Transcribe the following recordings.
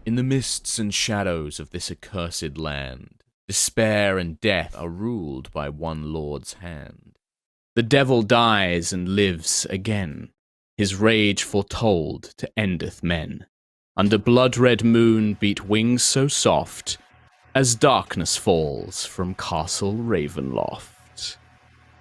In the mists and shadows of this accursed land, despair and death are ruled by one lord's hand. The devil dies and lives again, his rage foretold to endeth men. Under blood-red moon beat wings so soft, as darkness falls from Castle Ravenloft.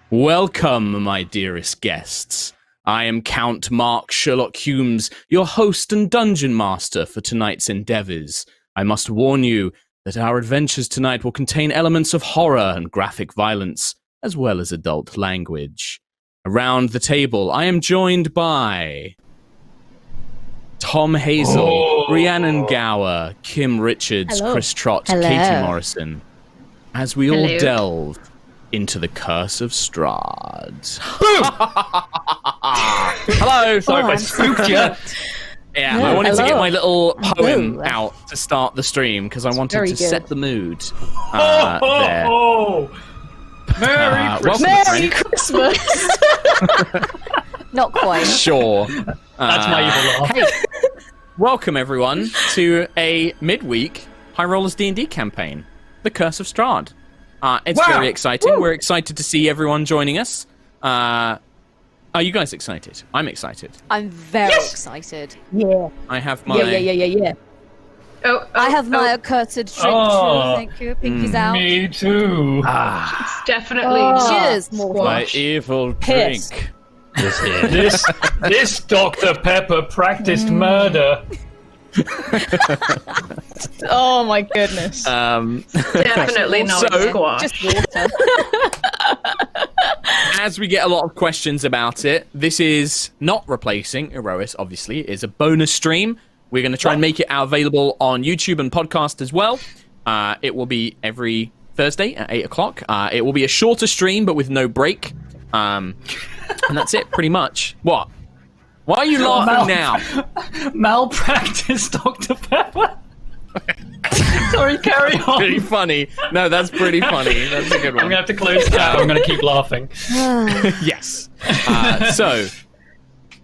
Welcome, my dearest guests. I am Count Mark Sherlock Holmes, your host and dungeon master for tonight's endeavors. I must warn you that our adventures tonight will contain elements of horror and graphic violence, as well as adult language. Around the table, I am joined by Tom Hazel, Rhiannon Gower, Kim Richards, Hello. Chris Trott, Hello. Katie Morrison, as we all Hello. delve into the Curse of Strahd. Hello, sorry if I I'm spooked you. Yeah, No, I wanted to hello. get my little poem Hello. out to start the stream because I wanted Very to good. set the mood there. Merry Christmas. Welcome, Merry Christmas! Not quite. Sure. That's my evil laugh. Hey, welcome everyone to a midweek High Rollers D&D campaign, The Curse of Strahd. It's Wow. very exciting. Woo. We're excited to see everyone joining us. Are you guys excited? I'm excited. I'm very excited. Yeah. I have my... Yeah. I have my accursed drink Oh. too, thank you. Pinky's out. Me too. Definitely. Cheers, more My evil Piss. drink. This Dr. Pepper practiced murder. Oh my goodness. Definitely not So- squash. Just water. As we get a lot of questions about it, this is not replacing Erois, obviously. It is a bonus stream. We're going to try and make it available on YouTube and podcast as well. It will be every Thursday at 8 o'clock. It will be a shorter stream, but with no break. And that's it, pretty much. What? Why are you laughing now? Malpractice Dr. Pepper. Sorry, carry on. Pretty funny. No, that's pretty funny. That's a good one. I'm gonna have to close that. I'm gonna keep laughing. Yes. So,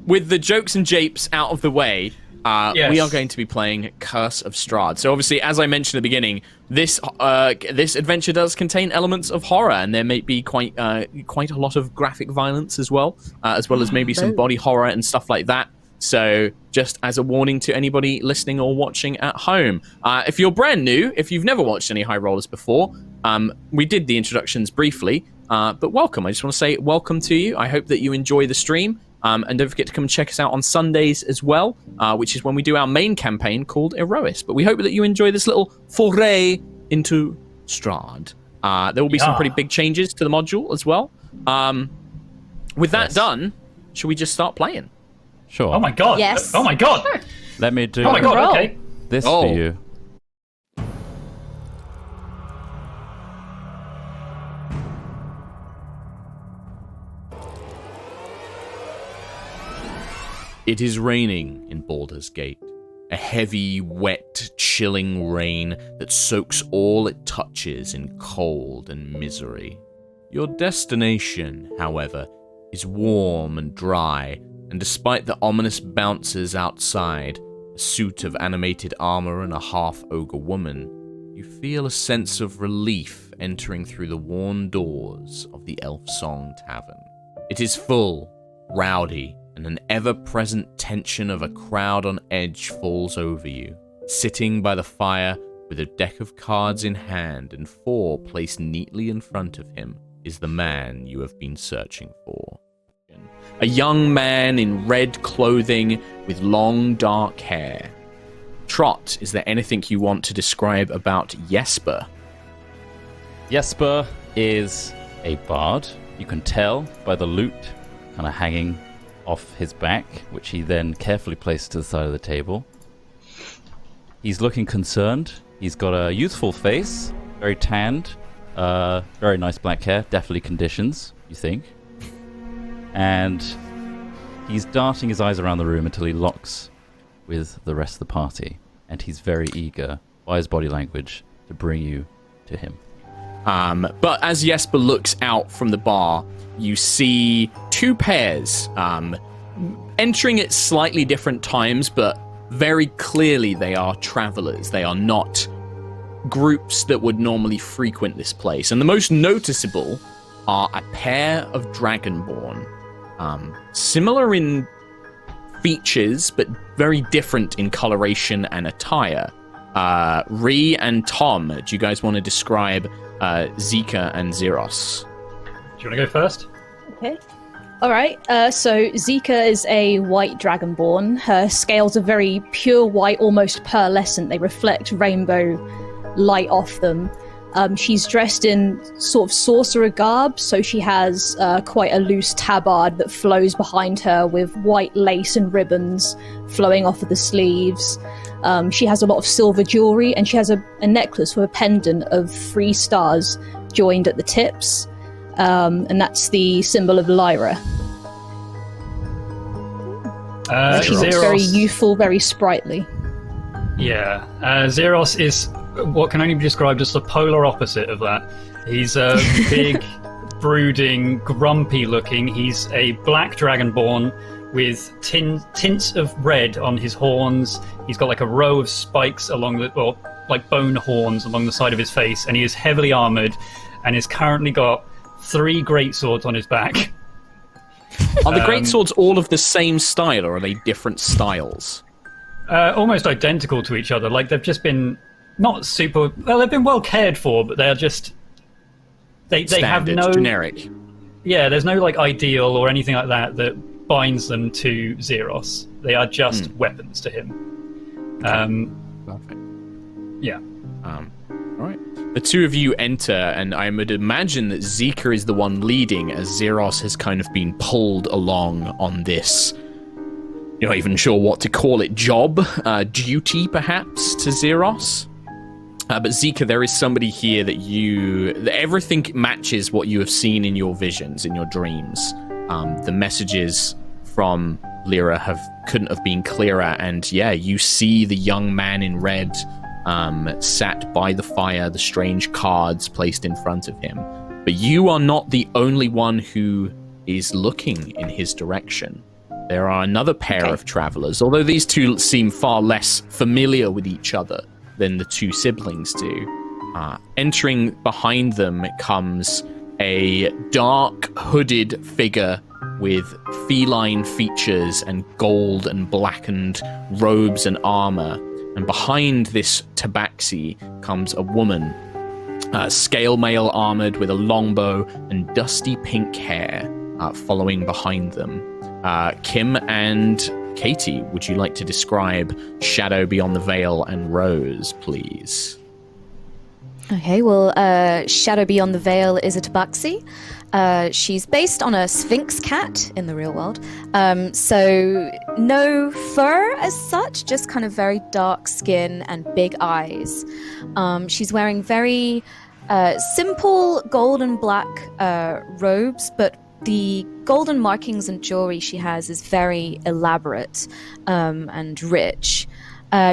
with the jokes and japes out of the way, Yes. we are going to be playing Curse of Strahd. So, obviously, as I mentioned at the beginning, this adventure does contain elements of horror, and there may be quite a lot of graphic violence as well as maybe some body horror and stuff like that. So, just as a warning to anybody listening or watching at home, if you're brand new, if you've never watched any High Rollers before, we did the introductions briefly, but welcome. I just want to say welcome to you. I hope that you enjoy the stream, and don't forget to come and check us out on Sundays as well, which is when we do our main campaign called Erois. But we hope that you enjoy this little foray into Strahd. There will be some pretty big changes to the module as well. With that done, should we just start playing? Sure. Oh my god. Yes. Oh my god. Let me do Oh my god. Roll. Okay. this Oh. for you. It is raining in Baldur's Gate. A heavy, wet, chilling rain that soaks all it touches in cold and misery. Your destination, however, is warm and dry, and despite the ominous bouncers outside, a suit of animated armor and a half-ogre woman, you feel a sense of relief entering through the worn doors of the Elf Song Tavern. It is full, rowdy, and an ever-present tension of a crowd on edge falls over you. Sitting by the fire with a deck of cards in hand and 4 placed neatly in front of him is the man you have been searching for. A young man in red clothing with long dark hair. Trot, is there anything you want to describe about Jesper? Jesper is a bard. You can tell by the lute kind of hanging off his back, which he then carefully placed to the side of the table. He's looking concerned. He's got a youthful face, very tanned, very nice black hair, definitely conditions, you think. And he's darting his eyes around the room until he locks with the rest of the party. And he's very eager, by his body language, to bring you to him. But as Jesper looks out from the bar, you see 2 pairs entering at slightly different times, but very clearly they are travelers. They are not groups that would normally frequent this place. And the most noticeable are a pair of Dragonborn. Similar in features, but very different in coloration and attire. Ree and Tom, do you guys want to describe Zika and Zeros? Do you want to go first? Okay. All right. So Zika is a white dragonborn. Her scales are very pure white, almost pearlescent. They reflect rainbow light off them. She's dressed in sort of sorcerer garb, so she has quite a loose tabard that flows behind her with white lace and ribbons flowing off of the sleeves. She has a lot of silver jewelry, and she has a necklace with a pendant of 3 stars joined at the tips. And that's the symbol of Lyra. She looks very youthful, very sprightly. Yeah. Zeros is what can only be described as the polar opposite of that. He's big, brooding, grumpy looking. He's a black dragonborn with tints of red on his horns. He's got like a row of spikes like bone horns along the side of his face, and he is heavily armoured and has currently got 3 greatswords on his back. Are the greatswords all of the same style, or are they different styles? Almost identical to each other. Like, they've just been not super... Well, they've been well cared for, but they're just... They have no... generic. Yeah, there's no, like, ideal or anything like that that binds them to Zeros. They are just weapons to him. Perfect. Yeah. All right. The two of you enter, and I would imagine that Zika is the one leading, as Zeros has kind of been pulled along on this, you're not even sure what to call it, job, duty perhaps, to Zeros. But Zika, there is somebody here that everything matches what you have seen in your visions, in your dreams. The messages from Lyra couldn't have been clearer, and yeah, you see the young man in red sat by the fire, the strange cards placed in front of him. But you are not the only one who is looking in his direction. There are another pair of travelers, although these two seem far less familiar with each other than the two siblings do. Entering behind them comes a dark, hooded figure with feline features and gold and blackened robes and armor. And behind this tabaxi comes a woman, scale mail armored with a longbow and dusty pink hair, following behind them. Kim and Katie, would you like to describe Shadow Beyond the Veil and Rose, please? Okay, well, Shadow Beyond the Veil is a tabaxi. She's based on a sphinx cat in the real world. So no fur as such, just kind of very dark skin and big eyes. She's wearing very simple gold and black robes, but the golden markings and jewelry she has is very elaborate and rich.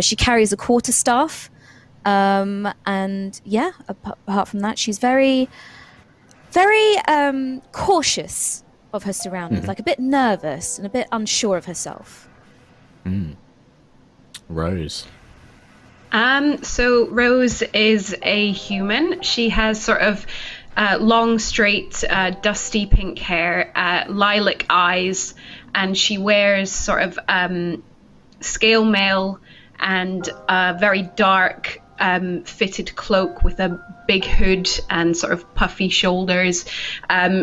She carries a quarterstaff. And yeah, apart from that, she's very cautious of her surroundings, like a bit nervous and a bit unsure of herself. Rose. So Rose is a human. She has sort of long, straight, dusty pink hair, lilac eyes, and she wears sort of scale mail and a very dark fitted cloak with a big hood and sort of puffy shoulders.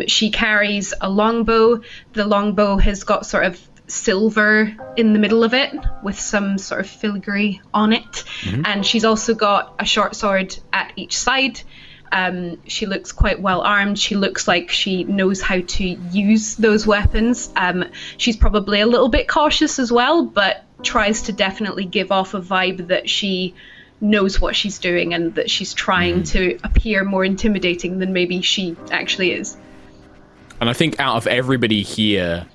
She carries a longbow. The longbow has got sort of silver in the middle of it with some sort of filigree on it. And she's also got a short sword at each side. She looks quite well armed. She looks like she knows how to use those weapons. She's probably a little bit cautious as well, but tries to definitely give off a vibe that she knows what she's doing and that she's trying to appear more intimidating than maybe she actually is. And I think out of everybody here,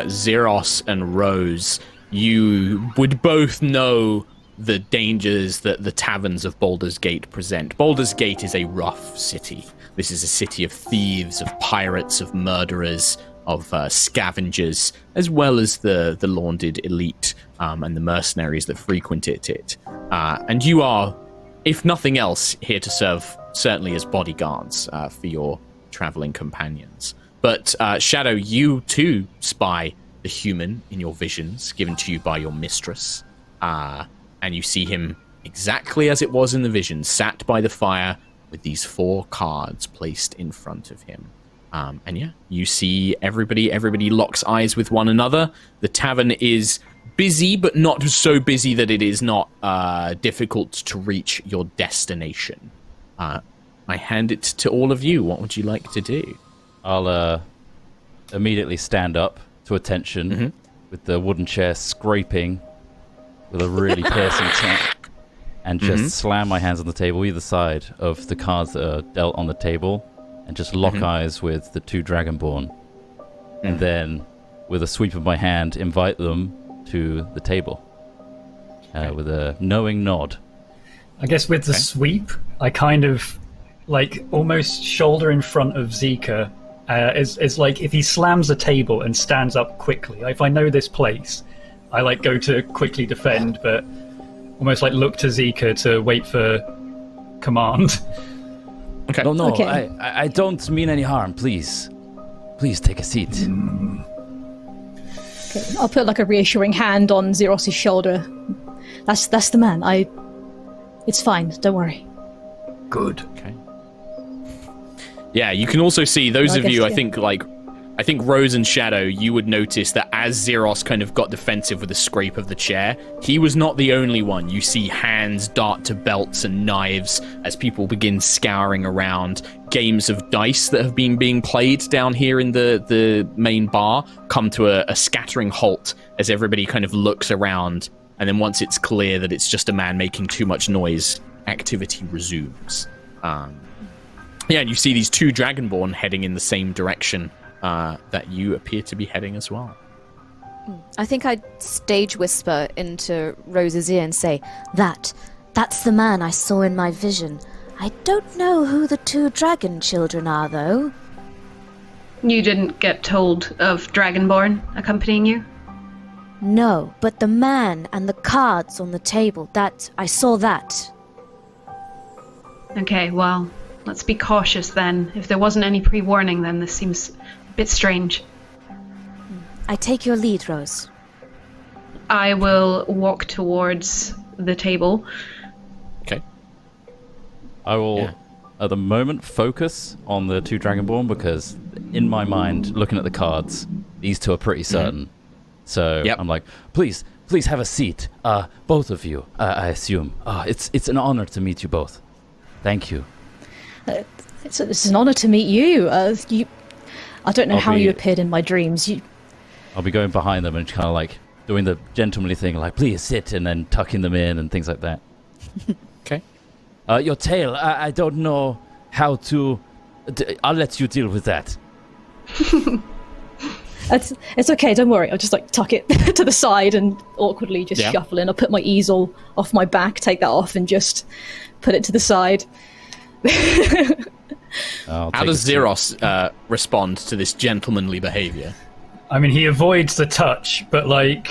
Zeros and Rose, you would both know the dangers that the taverns of Baldur's Gate present. Baldur's Gate is a rough city. This is a city of thieves, of pirates, of murderers, of scavengers, as well as the lauded elite and the mercenaries that frequent it. And you are, if nothing else, here to serve certainly as bodyguards for your traveling companions. But Shadow, you too spy the human in your visions given to you by your mistress. And you see him exactly as it was in the vision, sat by the fire with these 4 cards placed in front of him. And yeah, you see everybody locks eyes with one another. The tavern is busy, but not so busy that it is not difficult to reach your destination. I hand it to all of you. What would you like to do? I'll immediately stand up to attention with the wooden chair scraping with a really piercing tap, and just slam my hands on the table either side of the cards that are dealt on the table, and just lock eyes with the 2 Dragonborn. And then, with a sweep of my hand, invite them to the table with a knowing nod. I guess with the sweep, I kind of like almost shoulder in front of Zika. Is like if he slams a table and stands up quickly. If I know this place, I like go to quickly defend, but almost like look to Zika to wait for command. Okay. No, Okay. I don't mean any harm. Please take a seat. Okay, I'll put like a reassuring hand on Xeros's shoulder. That's the man. It's fine. Don't worry. Good. Okay. Yeah, you can also see those of you. I think Rose and Shadow. You would notice that as Xeros kind of got defensive with the scrape of the chair, he was not the only one. You see hands dart to belts and knives as people begin scouring around. Games of dice that have been being played down here in the main bar come to a scattering halt as everybody kind of looks around. And then once it's clear that it's just a man making too much noise, activity resumes. Yeah, and you see these 2 Dragonborn heading in the same direction that you appear to be heading as well. I think I'd stage whisper into Rose's ear and say, That's the man I saw in my vision. I don't know who the 2 dragon children are, though. You didn't get told of Dragonborn accompanying you? No, but the man and the cards on the table, I saw that. Okay, well, let's be cautious then. If there wasn't any pre-warning, then this seems a bit strange. I take your lead, Rose. I will walk towards the table. Okay. I will, at the moment, focus on the 2 Dragonborn, because in my mind, looking at the cards, these 2 are pretty certain. So I'm like, please have a seat. Both of you, I assume. It's an honor to meet you both. Thank you. It's an honor to meet you. I don't know how you appeared in my dreams. I'll be going behind them and kind of like doing the gentlemanly thing, like, please sit, and then tucking them in and things like that. Okay. Your tail, I don't know how to... I'll let you deal with that. It's okay, don't worry. I'll just like tuck it to the side and awkwardly just shuffle in. I'll put my easel off my back, take that off, and just put it to the side. How does Xeros respond to this gentlemanly behavior? I mean, he avoids the touch, but like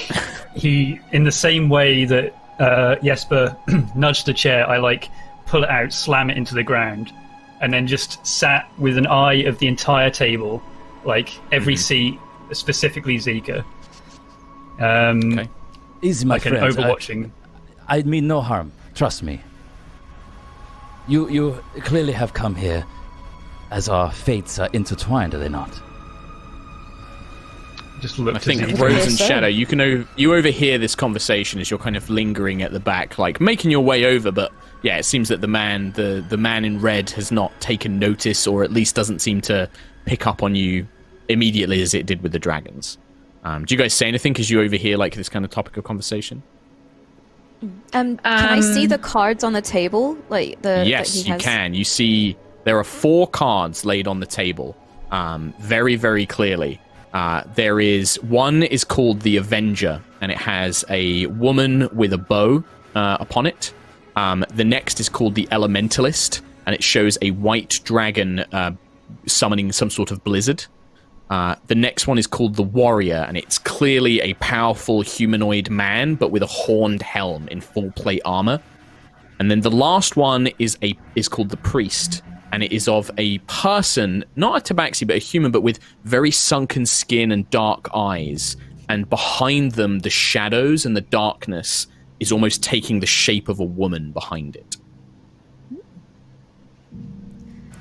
he, in the same way that Jesper nudged the chair, I like pull it out, slam it into the ground, and then just sat with an eye of the entire table, like every seat, specifically Zika. Okay. Easy, my like friend. An overwatching. I mean no harm. Trust me. You clearly have come here as our fates are intertwined, are they not? Just look. I think Rose and Shadow, you overhear this conversation as you're kind of lingering at the back, like making your way over. But yeah, it seems that the man in red has not taken notice, or at least doesn't seem to pick up on you immediately as it did with the dragons. Do you guys say anything as you overhear like this kind of topic of conversation? Can I see the cards on the table? Yes, you can. You see there are 4 cards laid on the table, very, very clearly. There is one is called the Avenger, and it has a woman with a bow upon it. The next is called the Elementalist, and it shows a white dragon summoning some sort of blizzard. The next one is called the Warrior, and it's clearly a powerful humanoid man, but with a horned helm in full plate armor. And then the last one is called the Priest, and it is of a person, not a tabaxi, but a human, but with very sunken skin and dark eyes. And behind them, the shadows and the darkness is almost taking the shape of a woman behind it.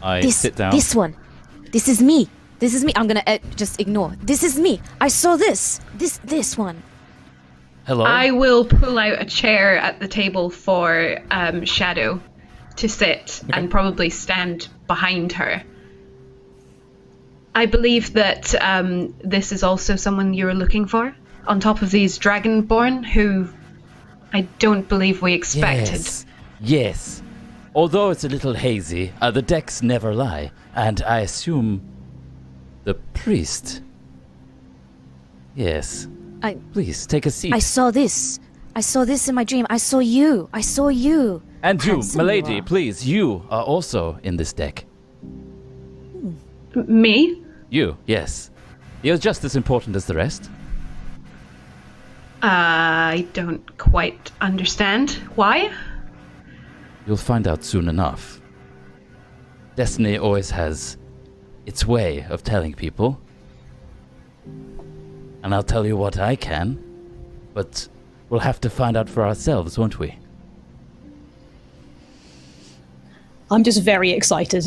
I sit down. This one. This is me. This is me. I'm gonna just ignore. This is me. I saw this. This one. Hello? I will pull out a chair at the table for Shadow to sit and probably stand behind her. I believe that this is also someone you're looking for, on top of these Dragonborn, who I don't believe we expected. Yes. Although it's a little hazy, the decks never lie, and I assume the priest. Yes. Please, take a seat. I saw this. I saw this in my dream. I saw you. And you, Handsome milady, you are. please, you are also in this deck. Me? You, yes. You're just as important as the rest. I don't quite understand. Why? You'll find out soon enough. Destiny always has its way of telling people. And I'll tell you what I can, but we'll have to find out for ourselves, won't we? I'm just very excited.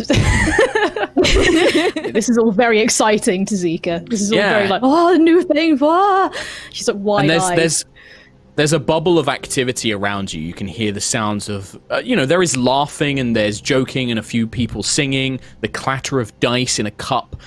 This is all very exciting to Zika. This is all very like, oh, new thing. Ah. She's like wide-eyed. And there's a bubble of activity around you. You can hear the sounds of, there is laughing and there's joking and a few people singing, the clatter of dice in a cup.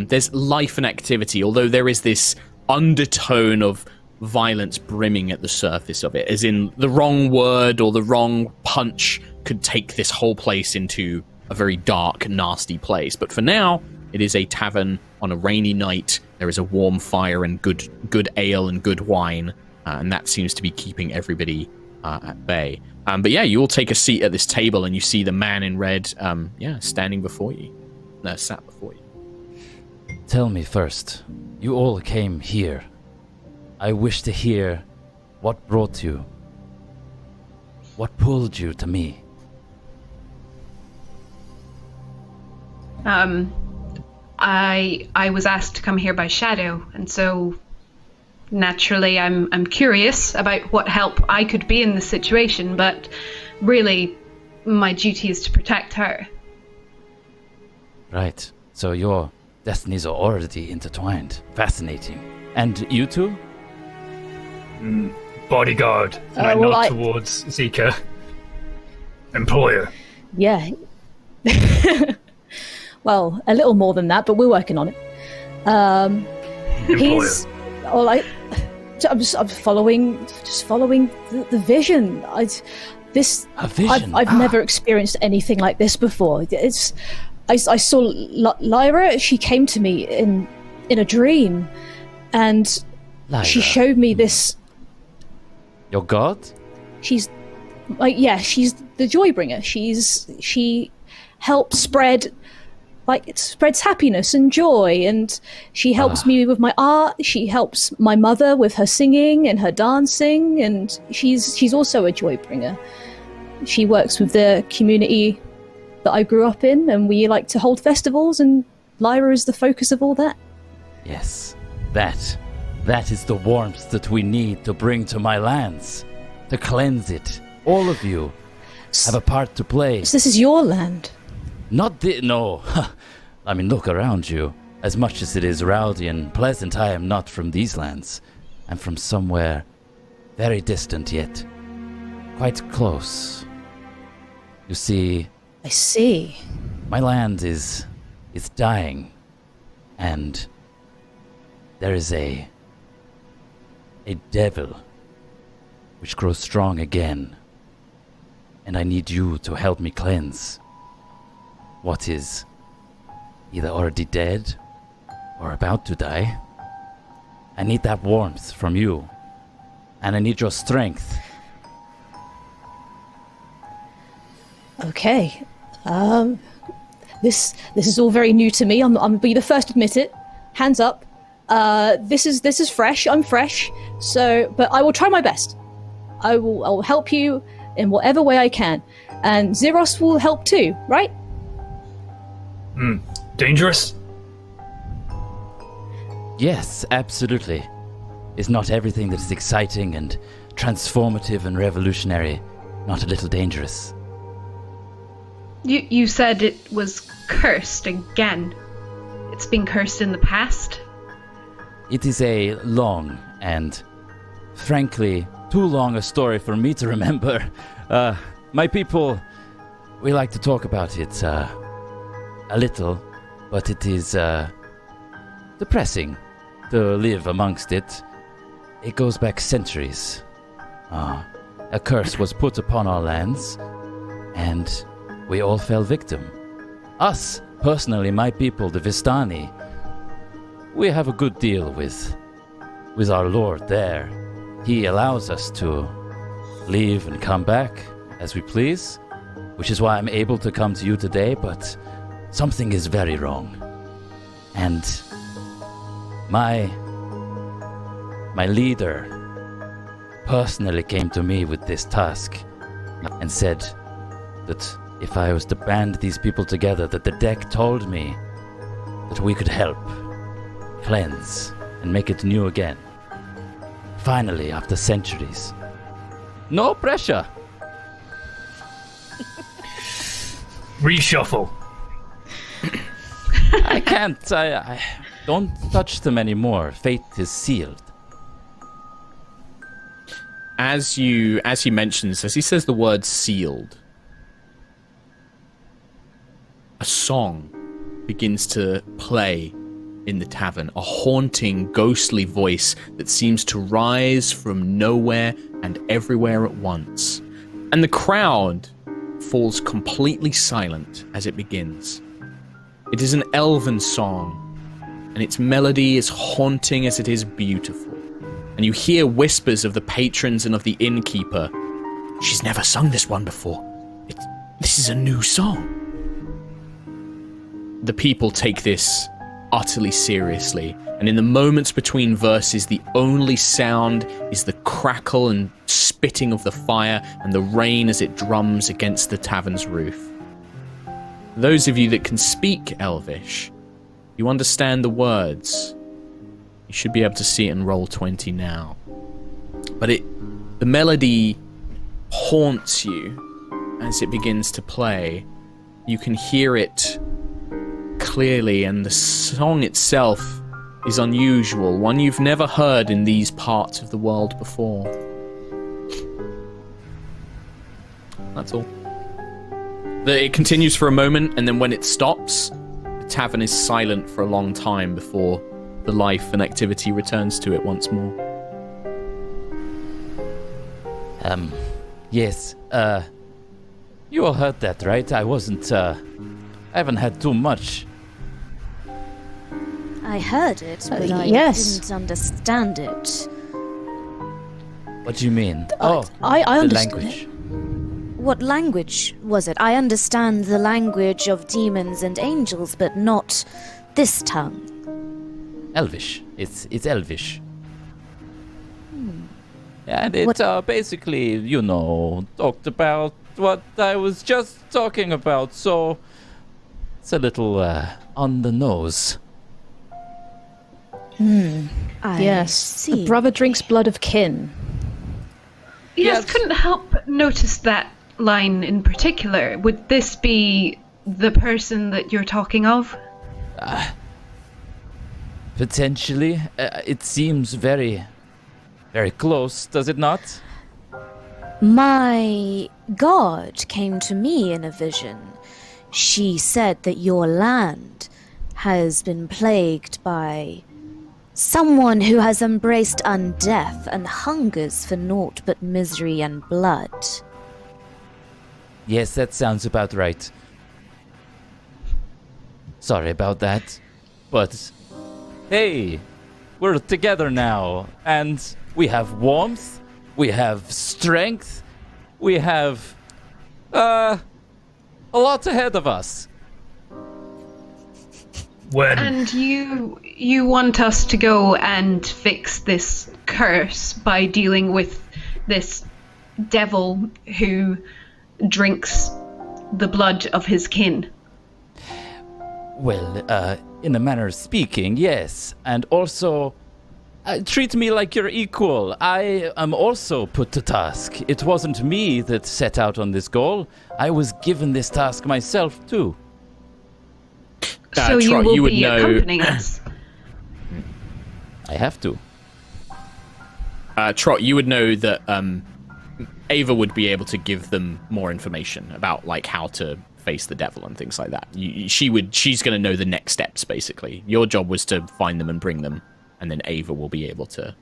There's life and activity, although there is this undertone of violence brimming at the surface of it, as in the wrong word or the wrong punch could take this whole place into a very dark, nasty place. But for now, it is a tavern on a rainy night. There is a warm fire and good ale and good wine, and that seems to be keeping everybody at bay. But yeah, you all take a seat at this table, and you see the man in red, standing before you, sat before you. Tell me first, you all came here. I wish to hear what brought you. What pulled you to me? I was asked to come here by Shadow, and so naturally I'm curious about what help I could be in this situation, but really my duty is to protect her. Right, so your destinies are already intertwined. Fascinating. And you two? Bodyguard. And I nod towards Zika. Employer. Yeah. Well, a little more than that, but we're working on it. He's I'm following the vision. A vision? I've never experienced anything like this before. I saw Lyra. She came to me in a dream, and Lyra. She showed me this. Your god? She's she's the Joybringer. She helps spread. It spreads happiness and joy, and she helps me with my art. She helps my mother with her singing and her dancing, and she's also a joy bringer. She works with the community that I grew up in, and we like to hold festivals, and Lyra is the focus of all that. Yes, that is the warmth that we need to bring to my lands, to cleanse it. All of you have a part to play. So this is your land. No. I mean, look around you. As much as it is rowdy and pleasant, I am not from these lands. I'm from somewhere very distant yet quite close. You see... I see. My land is dying, and there is a devil which grows strong again, and I need you to help me cleanse what is either already dead or about to die. I need that warmth from you, and I need your strength. Okay. This is all very new to me. I'm gonna be the first to admit it. hands up. This is fresh. I'm fresh. So, but I will try my best. I will help you in whatever way I can. And Zeros will help too, right? Dangerous? Yes, absolutely. Is not everything that is exciting and transformative and revolutionary not a little dangerous? You said it was cursed again. It's been cursed in the past? It is a long and, frankly, too long a story for me to remember. My people, we like to talk about it a little, but it is depressing to live amongst it. It goes back centuries. A curse was put upon our lands, and we all fell victim. Us, personally, my people, the Vistani, we have a good deal with our lord there. He allows us to leave and come back as we please, which is why I'm able to come to you today, but something is very wrong. And my leader personally came to me with this task and said that if I was to band these people together, that the deck told me that we could help cleanse and make it new again. Finally, after centuries. No pressure. Reshuffle. I can't. I don't touch them anymore. Fate is sealed. As he mentions, as he says the word sealed, a song begins to play in the tavern, a haunting, ghostly voice that seems to rise from nowhere and everywhere at once. And the crowd falls completely silent as it begins. It is an elven song, and its melody is haunting as it is beautiful. And you hear whispers of the patrons and of the innkeeper. She's never sung this one before. This is a new song. The people take this utterly seriously, and in the moments between verses, the only sound is the crackle and spitting of the fire and the rain as it drums against the tavern's roof. Those of you that can speak Elvish, you understand the words. You should be able to see it in Roll20 now. But the melody haunts you as it begins to play. You can hear it clearly, and the song itself is unusual, one you've never heard in these parts of the world before. That's all. It continues for a moment, and then when it stops, the tavern is silent for a long time before the life and activity returns to it once more. Yes, you all heard that, right? I haven't had too much. I heard it, but I yes. didn't understand it. What do you mean? I the understood language. it. What language was it? I understand the language of demons and angels, but not this tongue. Elvish. It's Elvish. And it basically, talked about what I was just talking about, so it's a little on the nose. I Yes, see. a brother drinks blood of kin. Yes, couldn't help but notice that line in particular. Would this be the person that you're talking of? Potentially. It seems very, very close, does it not? My god came to me in a vision. She said that your land has been plagued by someone who has embraced undeath and hungers for naught but misery and blood. Yes, that sounds about right. Sorry about that. But, hey, we're together now, and we have warmth, we have strength, we have, a lot ahead of us. When? And you want us to go and fix this curse by dealing with this devil who drinks the blood of his kin. Well, in a manner of speaking, yes. And also, treat me like your equal. I am also put to task. It wasn't me that set out on this goal. I was given this task myself, too. So you Trot, will you would be know- accompanying us. I have to. Trot, you would know that Ava would be able to give them more information about like how to face the devil and things like that. She's going to know the next steps, basically. Your job was to find them and bring them, and then Ava will be able to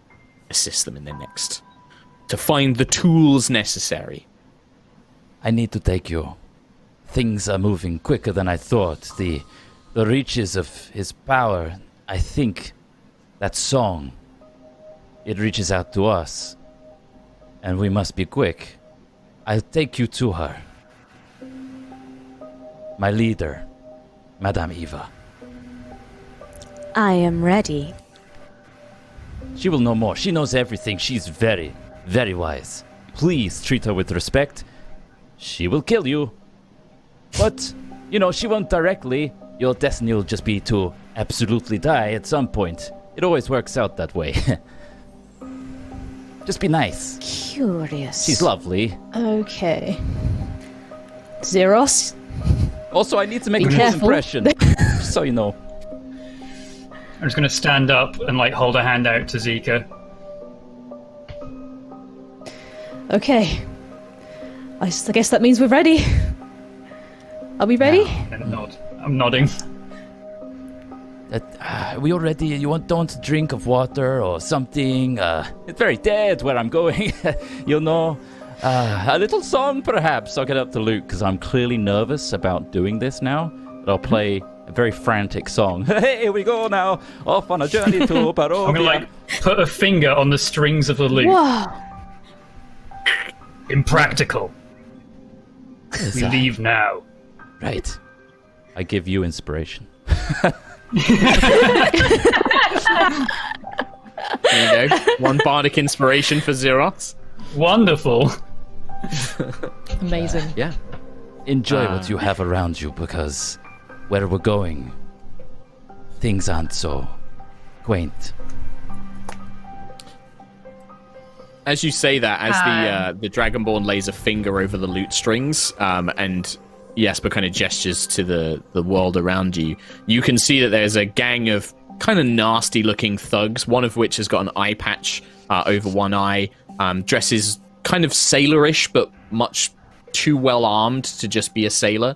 assist them in their next, to find the tools necessary. I need to take you. Things are moving quicker than I thought. The reaches of his power, I think that song, it reaches out to us. And we must be quick. I'll take you to her. My leader, Madame Eva. I am ready. She will know more. She knows everything. She's very, very wise. Please treat her with respect. She will kill you. But, she won't directly. Your destiny will just be to absolutely die at some point. It always works out that way. Just be nice. Curious. She's lovely. Okay. Zeros? Also, I need to make Be a good careful. impression. Just so you know. I'm just going to stand up and hold a hand out to Zika. Okay. I guess that means we're ready. Are we ready? And nod. I'm nodding. Are we all ready? You don't want a drink of water or something? It's very dead where I'm going. A little song perhaps. I'll get up to Luke because I'm clearly nervous about doing this now. But I'll play a very frantic song. Hey, here we go now. Off on a journey to Barovia. I'm going to put a finger on the strings of the lute. Whoa. Impractical. We leave now. Right. I give you inspiration. There you go. One bardic inspiration for Zeros. Wonderful. Amazing. Yeah. Enjoy what you have around you because where we're going, things aren't so quaint. As you say that, as the Dragonborn lays a finger over the lute strings, and Jesper kind of gestures to the world around you, you can see that there's a gang of kind of nasty-looking thugs, one of which has got an eye patch over one eye, dresses kind of sailorish, but much too well-armed to just be a sailor.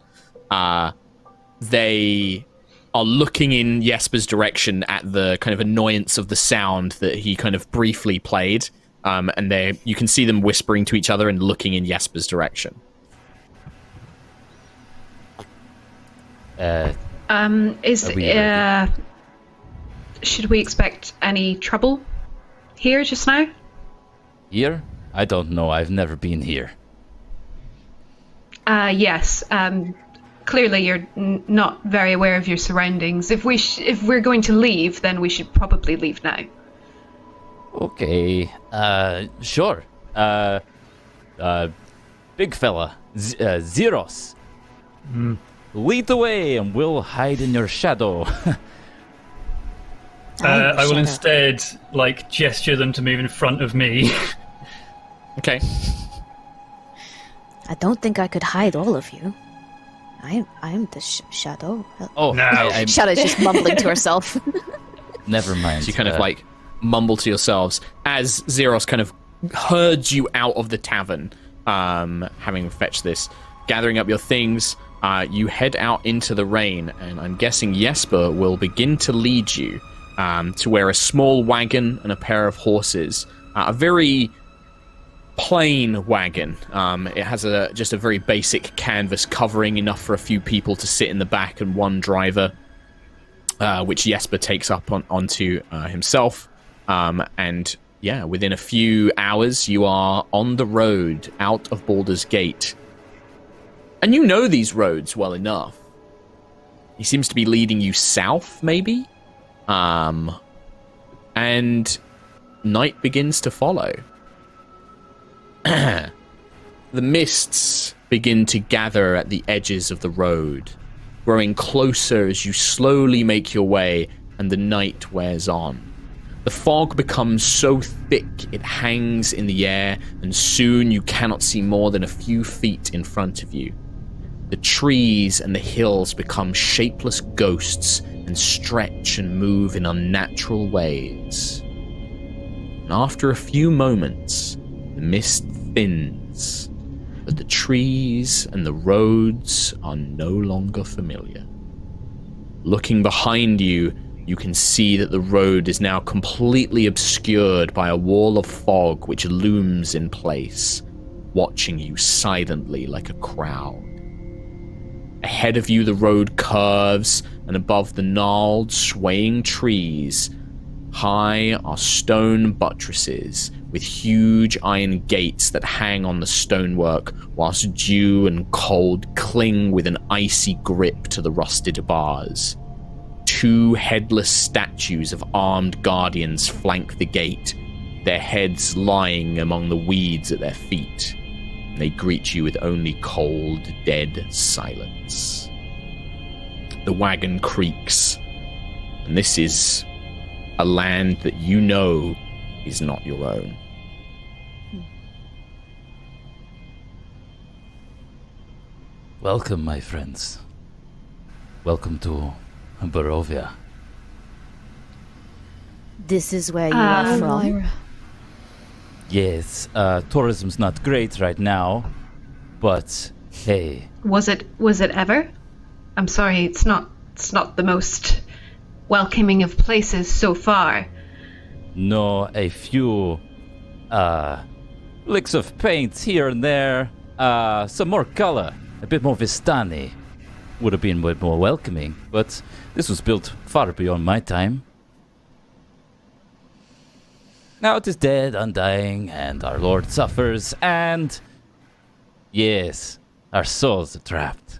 They are looking in Jesper's direction at the kind of annoyance of the sound that he kind of briefly played. And you can see them whispering to each other and looking in Jesper's direction. Should we expect any trouble here just now? Here? I don't know. I've never been here. Yes. Clearly, you're not very aware of your surroundings. If we're going to leave, then we should probably leave now. Okay. Sure. Big fella. Zeros. Lead the way and we'll hide in your shadow. I will instead, gesture them to move in front of me. Okay. I don't think I could hide all of you. I'm the shadow. Oh, No. Shadow's just mumbling to herself. Never mind. So you kind of mumble to yourselves as Zeros kind of herds you out of the tavern, having fetched this, gathering up your things. You head out into the rain, and I'm guessing Jesper will begin to lead you to where a small wagon and a pair of horses, a very plain wagon. It has just a very basic canvas covering, enough for a few people to sit in the back and one driver, which Jesper takes up onto himself. And yeah, within a few hours, you are on the road out of Baldur's Gate. And you know these roads well enough. He seems to be leading you south, maybe? And night begins to follow. The mists begin to gather at the edges of the road, growing closer as you slowly make your way and the night wears on. The fog becomes so thick it hangs in the air, and soon you cannot see more than a few feet in front of you. The trees and the hills become shapeless ghosts and stretch and move in unnatural ways. And after a few moments, the mist thins, but the trees and the roads are no longer familiar. Looking behind you, you can see that the road is now completely obscured by a wall of fog which looms in place, watching you silently like a crowd. Ahead of you, the road curves, and above the gnarled, swaying trees, high are stone buttresses with huge iron gates that hang on the stonework, whilst dew and cold cling with an icy grip to the rusted bars. 2 headless statues of armed guardians flank the gate, their heads lying among the weeds at their feet. They greet you with only cold, dead silence. The wagon creaks, and this is a land that you know is not your own. Welcome, my friends. Welcome to Barovia. This is where you are from. Yes, tourism's not great right now, but hey. Was it ever? I'm sorry, it's not the most welcoming of places so far. No, a few licks of paint here and there, some more color, a bit more Vistani would have been more welcoming, but this was built far beyond my time. Now it is dead, undying, and our Lord suffers, and yes, our souls are trapped.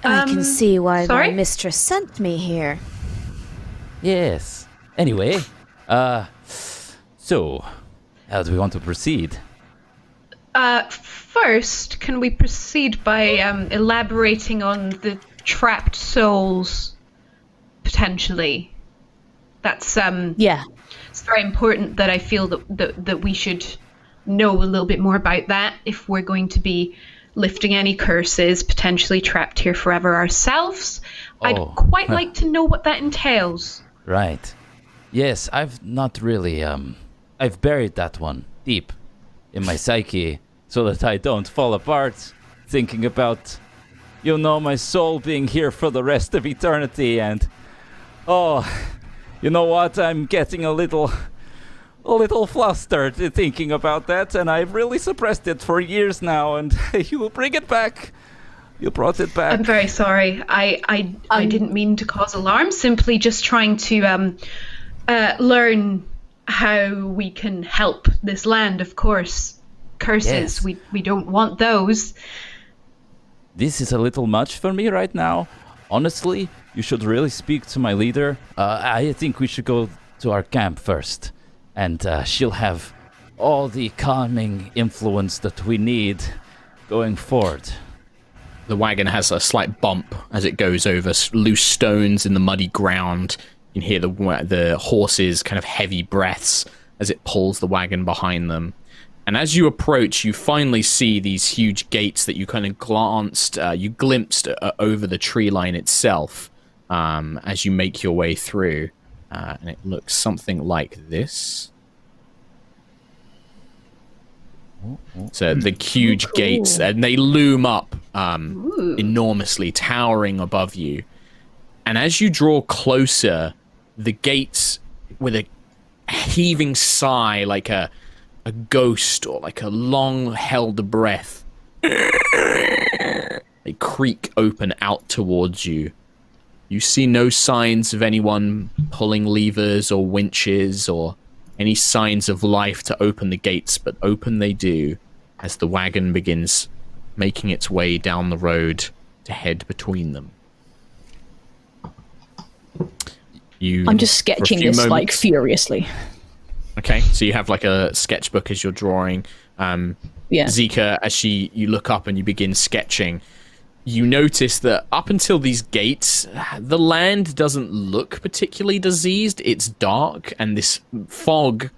I can see why sorry? my mistress sent me here. Yes. Anyway, so, how do we want to proceed? First, can we proceed by elaborating on the trapped souls, potentially? That's Yeah. It's very important that I feel that we should know a little bit more about that if we're going to be lifting any curses, potentially trapped here forever ourselves. I'd quite like to know what that entails. Right. Yes, I've not really, I've buried that one deep in my psyche so that I don't fall apart thinking about, my soul being here for the rest of eternity, and, you know what, I'm getting a little flustered thinking about that, and I've really suppressed it for years now, and you will bring it back. You brought it back. I'm very sorry. I didn't mean to cause alarm, simply just trying to learn how we can help this land, of course. Curses, Yes. we don't want those. This is a little much for me right now. Honestly, you should really speak to my leader. I think we should go to our camp first, and she'll have all the calming influence that we need going forward. The wagon has a slight bump as it goes over loose stones in the muddy ground. You can hear the horses' kind of heavy breaths as it pulls the wagon behind them. And as you approach, you finally see these huge gates that you kind of glimpsed over the tree line itself as you make your way through. And it looks something like this. So the huge gates, and they loom up enormously, towering above you. And as you draw closer, the gates, with a heaving sigh, like a ghost or like a long-held breath, they creak open out towards you. You see no signs of anyone pulling levers or winches or any signs of life to open the gates, but open they do as the wagon begins making its way down the road to head between them. I'm just sketching this like furiously. Okay, so you have like a sketchbook as you're drawing. Zika, as you look up and you begin sketching, you notice that up until these gates, the land doesn't look particularly diseased. It's dark, and this fog,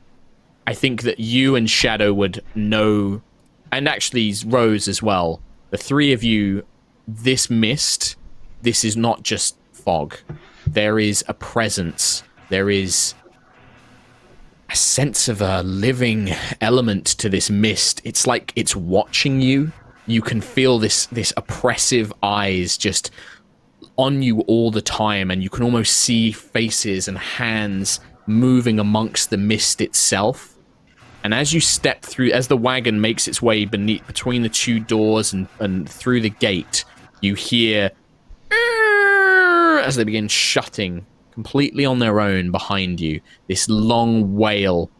I think that you and Shadow would know, and actually Rose as well. The three of you, this mist, this is not just fog. There is a presence. There is a sense of a living element to this mist. It's like it's watching you. You can feel this oppressive eyes just on you all the time, and you can almost see faces and hands moving amongst the mist itself. And as you step through, as the wagon makes its way between the two doors and through the gate, you hear as they begin shutting completely on their own behind you, this long wail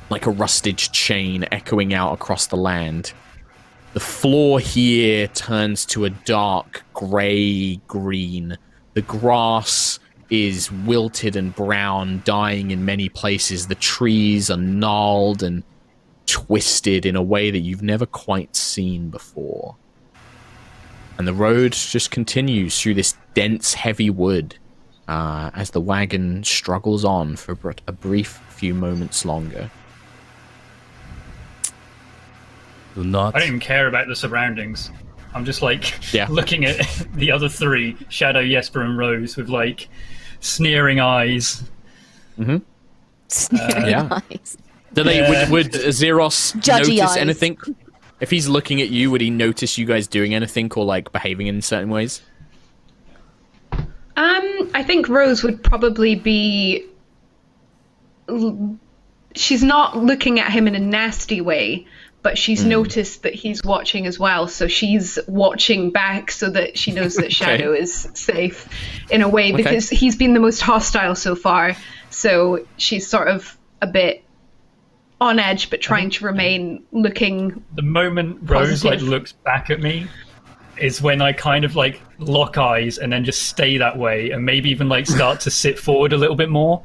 like a rusted chain echoing out across the land. The floor here turns to a dark grey-green. The grass is wilted and brown, dying in many places. The trees are gnarled and twisted in a way that you've never quite seen before. And the road just continues through this dense, heavy wood as the wagon struggles on for a brief few moments longer. I don't even care about the surroundings. I'm just looking at the other three, Shadow, Jesper, and Rose, with like sneering eyes. Mm-hmm. Sneering eyes. Do they? Would Zeros Judgy notice eyes. anything? If he's looking at you, would he notice you guys doing anything or like behaving in certain ways? I think Rose would probably be. She's not looking at him in a nasty way, but she's noticed that he's watching as well, so she's watching back so that she knows that Shadow is safe in a way, because he's been the most hostile so far, so she's sort of a bit on edge but trying to remain looking the moment Rose positive. looks back at me is when I kind of lock eyes and then just stay that way, and maybe even start to sit forward a little bit more.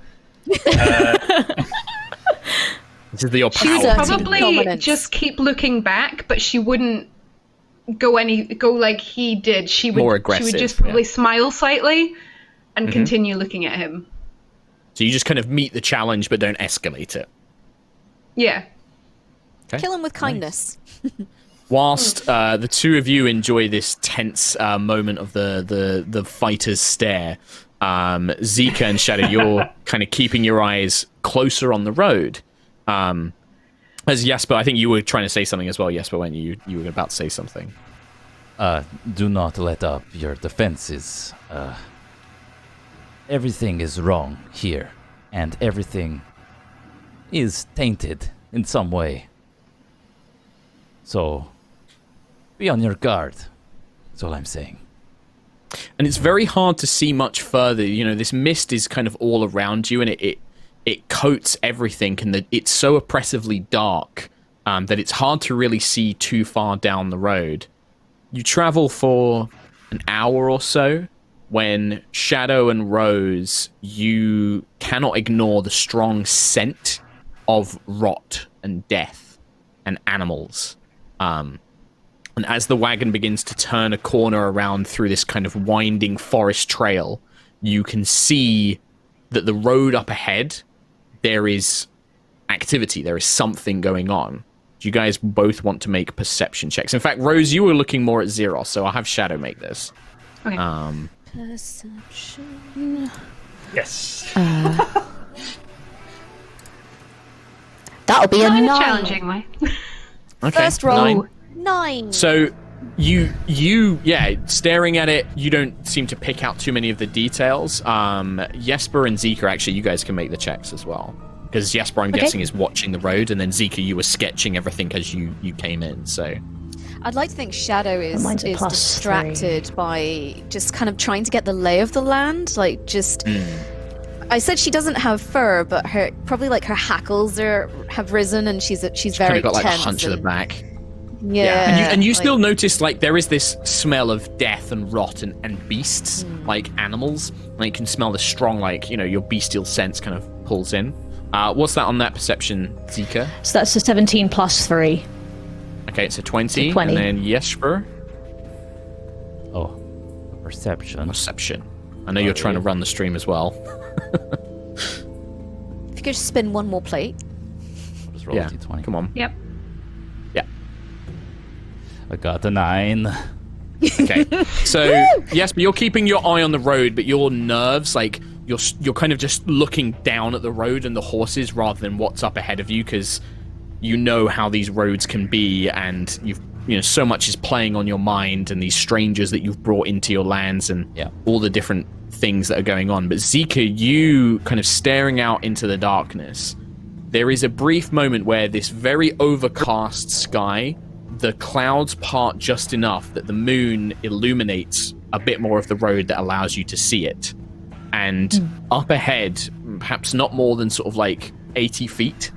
This is your She would power. probably just keep looking back, but she wouldn't go like he did. She would More aggressive, She would just probably smile slightly and continue looking at him. So you just kind of meet the challenge but don't escalate it. Yeah. Okay. Kill him with kindness. Whilst the two of you enjoy this tense moment of the fighter's stare, Zika and Shadow, you're kind of keeping your eyes closer on the road. As Jesper, I think you were trying to say something as well, Jesper, when you were about to say something. Do not let up your defenses. Everything is wrong here, and everything is tainted in some way. So, be on your guard. That's all I'm saying. And it's very hard to see much further. You know, this mist is kind of all around you, and it coats everything, and it's so oppressively dark that it's hard to really see too far down the road. You travel for an hour or so when Shadow and Rose, you cannot ignore the strong scent of rot and death and animals. And as the wagon begins to turn a corner around through this kind of winding forest trail, you can see that the road up ahead, there is activity, there is something going on. Do you guys both want to make perception checks? In fact, Rose, you were looking more at Zeros, so I'll have Shadow make this. Okay. Perception. Yes. That'll be Not a in a 9. challenging way. Okay, First roll. 9. 9. So you staring at it, you don't seem to pick out too many of the details. Jesper and Zika, actually, you guys can make the checks as well. Because Jesper, I'm guessing, is watching the road, and then Zika, you were sketching everything as you came in, so... I'd like to think Shadow is Mine's a +3. distracted by just kind of trying to get the lay of the land. Like, just... I said she doesn't have fur, but her hackles have risen, and she's very kind of got like a tense hunch of the back. Yeah. And you still notice, like, there is this smell of death and rot and beasts, like animals. Like, you can smell the strong, like, your bestial sense kind of pulls in. What's that on that perception, Zika? So that's a 17 plus 3. Okay, it's a 20. It's a 20. And then Jesper? Oh, perception. Perception. I know you're trying to run the stream as well. If you could just spin one more plate. I'll just roll a d20. Come on. Yep. Yeah. I got a 9. Okay. So, yes, but you're keeping your eye on the road, but your nerves, like, you're kind of just looking down at the road and the horses rather than what's up ahead of you, because you know how these roads can be, and so much is playing on your mind, and these strangers that you've brought into your lands, and all the different things that are going on. But Zika, you kind of staring out into the darkness, there is a brief moment where this very overcast sky, the clouds part just enough that the moon illuminates a bit more of the road that allows you to see it. And up ahead, perhaps not more than sort of like 80 feet,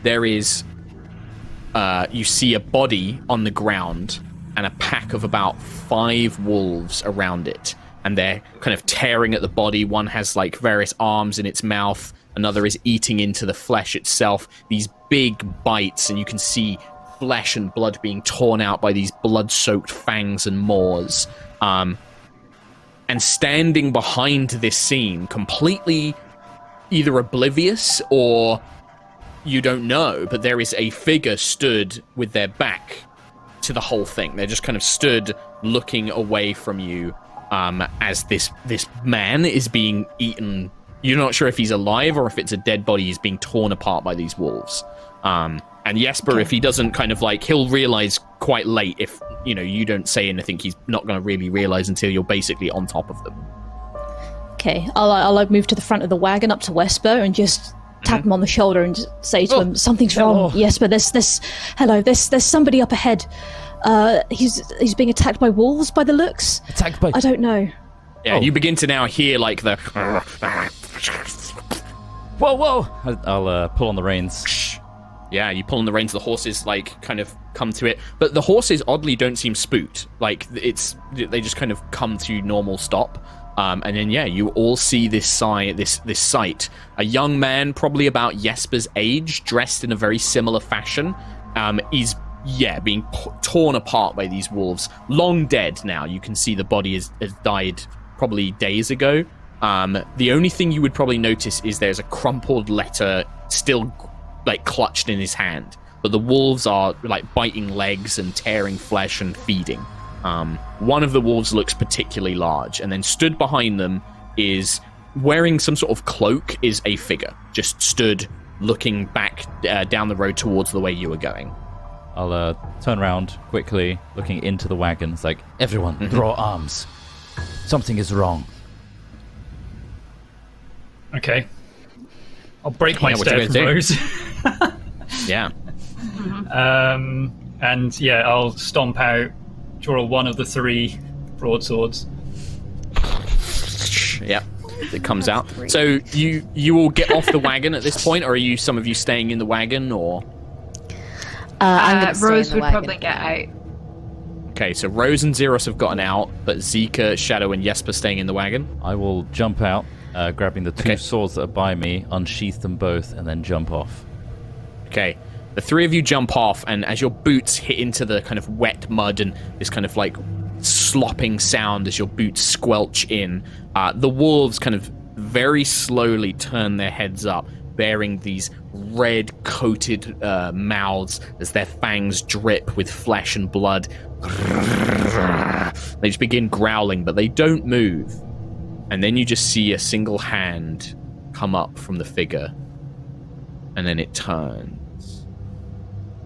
there is, you see a body on the ground and a pack of about 5 wolves around it. And they're kind of tearing at the body. One has like various arms in its mouth. Another is eating into the flesh itself. These big bites, and you can see flesh and blood being torn out by these blood-soaked fangs and maws. And standing behind this scene, completely either oblivious or you don't know, but there is a figure stood with their back to the whole thing. They're just kind of stood looking away from you as this man is being eaten. You're not sure if he's alive or if it's a dead body. He's being torn apart by these wolves. And Jesper, if he doesn't kind of like, he'll realize quite late if, you don't say anything, he's not going to really realize until you're basically on top of them. Okay, I'll move to the front of the wagon up to Wesper and just tap him on the shoulder and just say to him, something's wrong. Jesper, there's somebody up ahead. He's being attacked by wolves by the looks. Attacked by... I don't know. Yeah, you begin to now hear like the... Whoa! I'll pull on the reins. Yeah, you pull on the reins, the horses like kind of come to it, but the horses oddly don't seem spooked. Like they just kind of come to normal stop. And then you all see this sight. A young man, probably about Jesper's age, dressed in a very similar fashion, is being torn apart by these wolves. Long dead now. You can see the body has died probably days ago. The only thing you would probably notice is there's a crumpled letter still like clutched in his hand, but the wolves are like biting legs and tearing flesh and feeding. One of the wolves looks particularly large, and then stood behind them is wearing some sort of cloak is a figure, just stood looking back down the road towards the way you were going. I'll turn around quickly, looking into the wagon. It's like, everyone, draw arms. Something is wrong. Okay. I'll break my step, Rose. Yeah. And I'll stomp out, draw one of the 3 broadswords. Yeah, it comes out. So you all get off the wagon at this point, or are some of you staying in the wagon, or? Rose would probably get out. Okay, so Rose and Zeros have gotten out, but Zika, Shadow, and Jesper staying in the wagon. I will jump out, grabbing the 2 swords that are by me, unsheath them both, and then jump off. Okay. The 3 of you jump off, and as your boots hit into the kind of wet mud and this kind of like slopping sound as your boots squelch in, the wolves kind of very slowly turn their heads up, bearing these red-coated mouths as their fangs drip with flesh and blood. They just begin growling, but they don't move. And then you just see a single hand come up from the figure, and then it turns.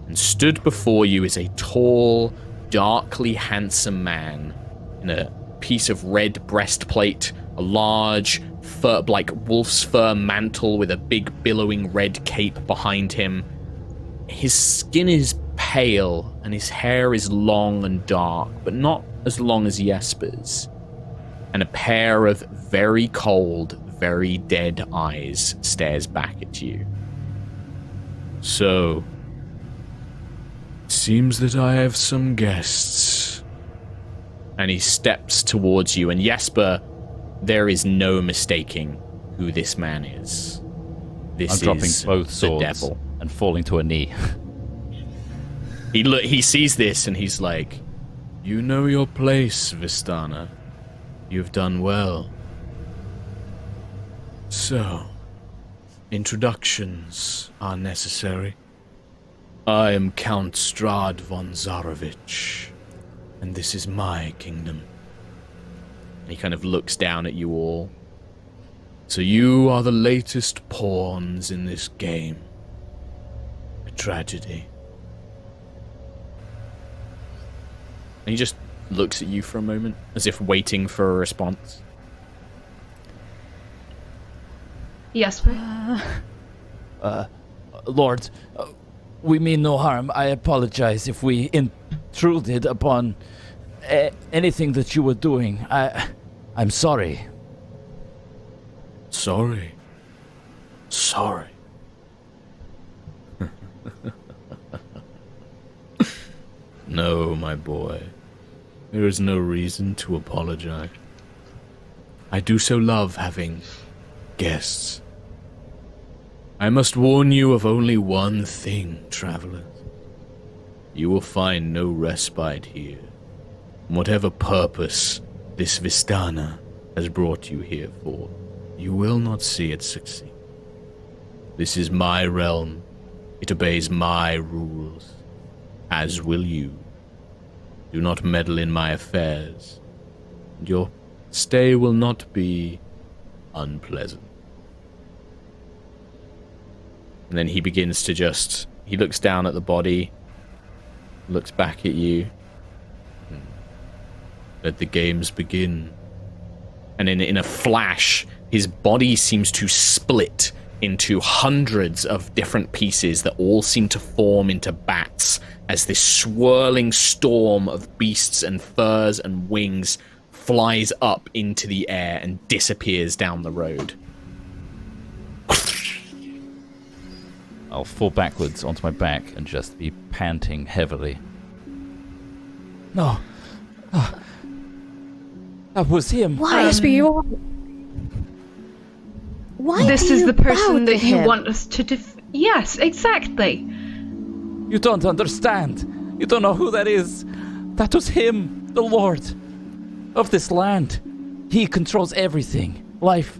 And stood before you is a tall, darkly handsome man in a piece of red breastplate, a large fur, like wolf's fur mantle with a big billowing red cape behind him. His skin is pale and his hair is long and dark, but not as long as Jesper's. And a pair of very cold, very dead eyes stares back at you. So, seems that I have some guests. And he steps towards you, and Jesper, there is no mistaking who this man is. This I'm dropping is both the swords devil. and falling to a knee. He sees this and he's like, "You know your place, Vistana. You've done well. So, introductions are necessary. I am Count Strahd von Zarovich, and this is my kingdom." And he kind of looks down at you all. "So you are the latest pawns in this game. A tragedy." And he just looks at you for a moment, as if waiting for a response. Yes, Lord, we mean no harm. I apologize if we intruded upon anything that you were doing. I'm sorry. Sorry. No, my boy. There is no reason to apologize. I do so love having guests. I must warn you of only one thing, travelers. You will find no respite here. Whatever purpose this Vistana has brought you here for, you will not see it succeed. This is my realm. It obeys my rules, as will you. Do not meddle in my affairs. Your stay will not be unpleasant. And then he begins to he looks down at the body, looks back at you. Let the games begin. And in a flash, his body seems to split into hundreds of different pieces that all seem to form into bats as this swirling storm of beasts and furs and wings flies up into the air and disappears down the road. I'll fall backwards onto my back and just be panting heavily. No. That was him. Why? Why this do is you the bow person to that you him? want us to Yes, exactly. You don't understand. You don't know who that is. That was him, the Lord of this land. He controls everything. Life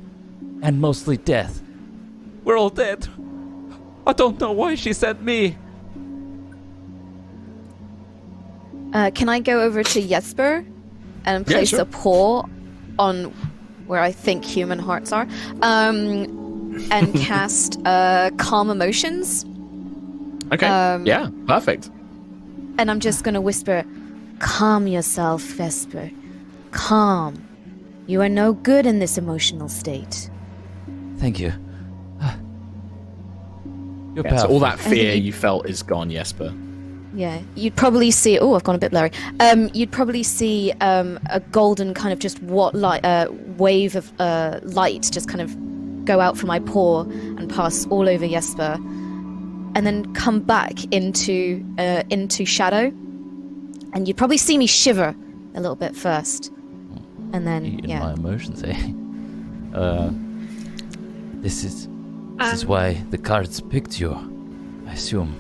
and mostly death. We're all dead. I don't know why she sent me. Can I go over to Jesper and place a paw on where I think human hearts are, and cast Calm Emotions? Okay, yeah, perfect. And I'm just going to whisper, "Calm yourself, Vesper. Calm. You are no good in this emotional state." Thank you. You're Yeah, so powerful. all that fear you felt is gone, Jesper. Yeah, you'd probably see. Oh, I've gone a bit blurry. You'd probably see a golden kind of just wave of light just kind of go out from my paw and pass all over Jesper, and then come back into shadow. And you'd probably see me shiver a little bit first, and then In my emotions, eh? This is why the cards picked you, I assume.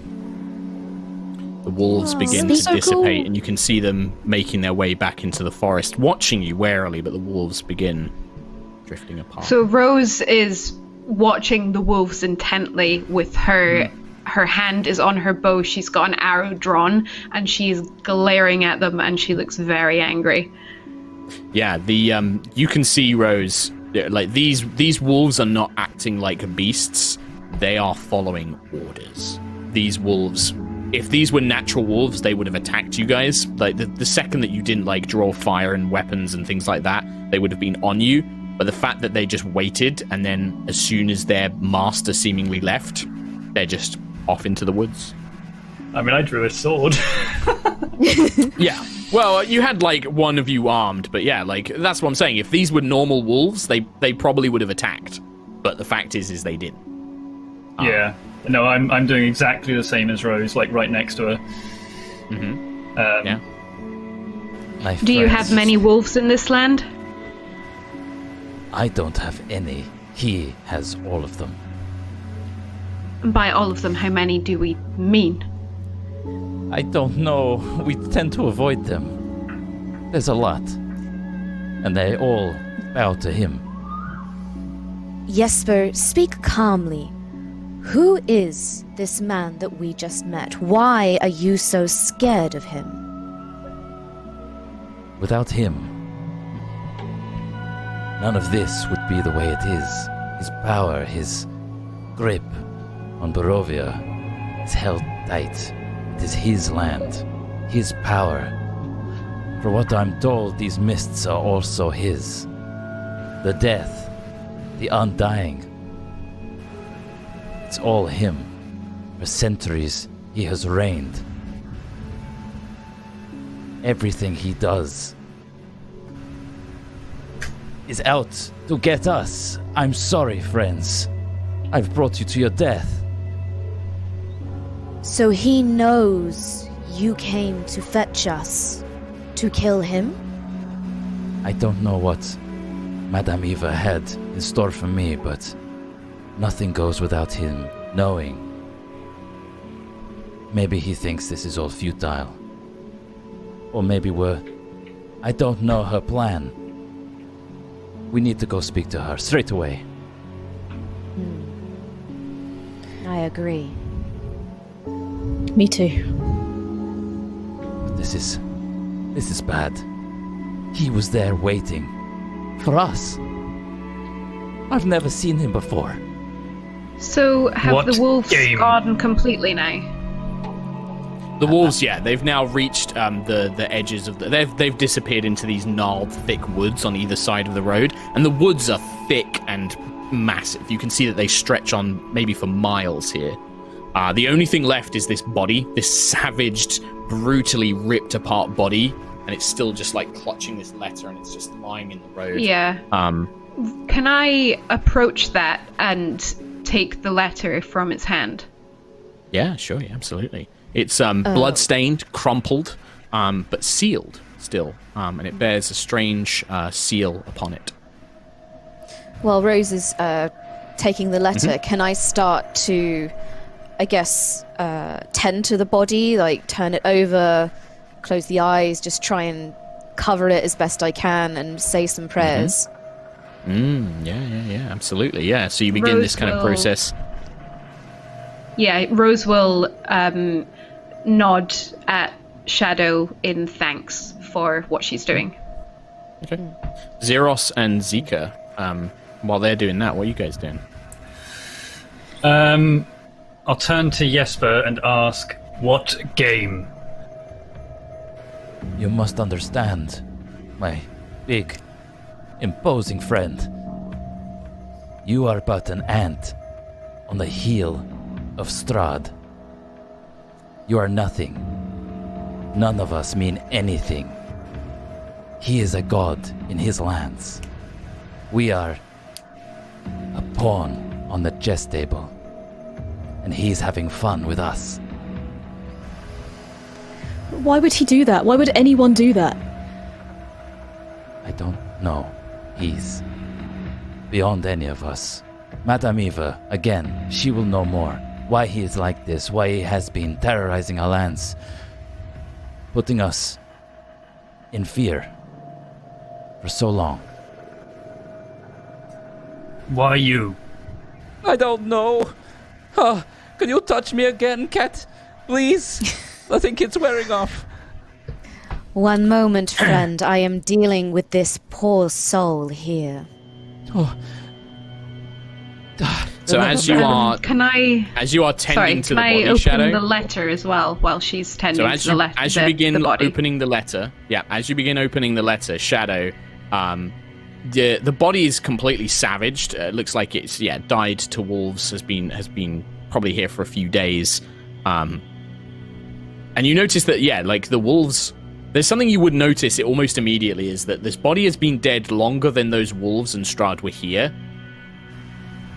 The wolves begin to dissipate, and you can see them making their way back into the forest, watching you warily, but the wolves begin drifting apart. So Rose is watching the wolves intently with her hand is on her bow. She's got an arrow drawn and she's glaring at them and she looks very angry. Yeah, you can see, Rose, like these wolves are not acting like beasts. They are following orders. These wolves, if these were natural wolves, they would have attacked you guys. Like the second that you didn't like draw fire and weapons and things like that, they would have been on you. But the fact that they just waited, and then as soon as their master seemingly left, they're just off into the woods. I mean, I drew a sword. Yeah. Well, you had like one of you armed, but yeah, like that's what I'm saying. If these were normal wolves, they probably would have attacked. But the fact is they didn't. Yeah. No, I'm doing exactly the same as Rose, like right next to her. Yeah. My Do you have friends, many wolves in this land? I don't have any. He has all of them. By all of them, how many do we mean? I don't know. We tend to avoid them. There's a lot. And they all bow to him. Jesper, speak calmly. Who is this man that we just met? Why are you so scared of him? Without him, none of this would be the way it is. His power, his grip on Barovia is held tight. It is his land, his power. For what I'm told, these mists are also his. The death, the undying. It's all him. For centuries, he has reigned. Everything he does is out to get us. I'm sorry, friends. I've brought you to your death. So he knows you came to fetch us, to kill him? I don't know what Madame Eva had in store for me, but nothing goes without him knowing. Maybe he thinks this is all futile. Or maybe I don't know her plan. We need to go speak to her straight away. I agree. Me too. But this is bad. He was there waiting for us. I've never seen him before. So have What the wolves game? gone completely now? The wolves, yeah, they've now reached the edges of they've disappeared into these gnarled, thick woods on either side of the road, and the woods are thick and massive. You can see that they stretch on maybe for miles here. The only thing left is this body, this savaged, brutally ripped apart body, and it's still just like clutching this letter, and it's just lying in the road. Yeah. Can I approach that and take the letter from its hand? Yeah, sure, yeah, absolutely. It's blood-stained, crumpled, but sealed still, and it bears a strange seal upon it. While Rose is taking the letter, can I start to, I guess, tend to the body, like turn it over, close the eyes, just try and cover it as best I can and say some prayers? Yeah, absolutely, yeah. So you begin this kind of process. Yeah, Rose will nod at Shadow in thanks for what she's doing. Okay. Zeros and Zika, while they're doing that, what are you guys doing? I'll turn to Jesper and ask, what game? You must understand, my big, imposing friend. You are but an ant on the heel of Strahd. You are nothing. None of us mean anything. He is a god in his lands. We are a pawn on the chess table, and he's having fun with us. Why would he do that? Why would anyone do that? I don't know. He's beyond any of us. Madame Eva, again, she will know more. Why he is like this, why he has been terrorizing our lands, putting us in fear for so long. Why you? I don't know. Can you touch me again, cat? Please? I think it's wearing off. One moment, friend. I am dealing with this poor soul here. Oh. So as you are tending to the body, open Shadow, the letter as well while she's tending so to the letter? as you begin the body. opening the letter, Shadow, the body is completely savaged. It looks like it's died to wolves. Has been probably here for a few days, and you notice that like the wolves. There's something you would notice almost immediately is that this body has been dead longer than those wolves and Strahd were here.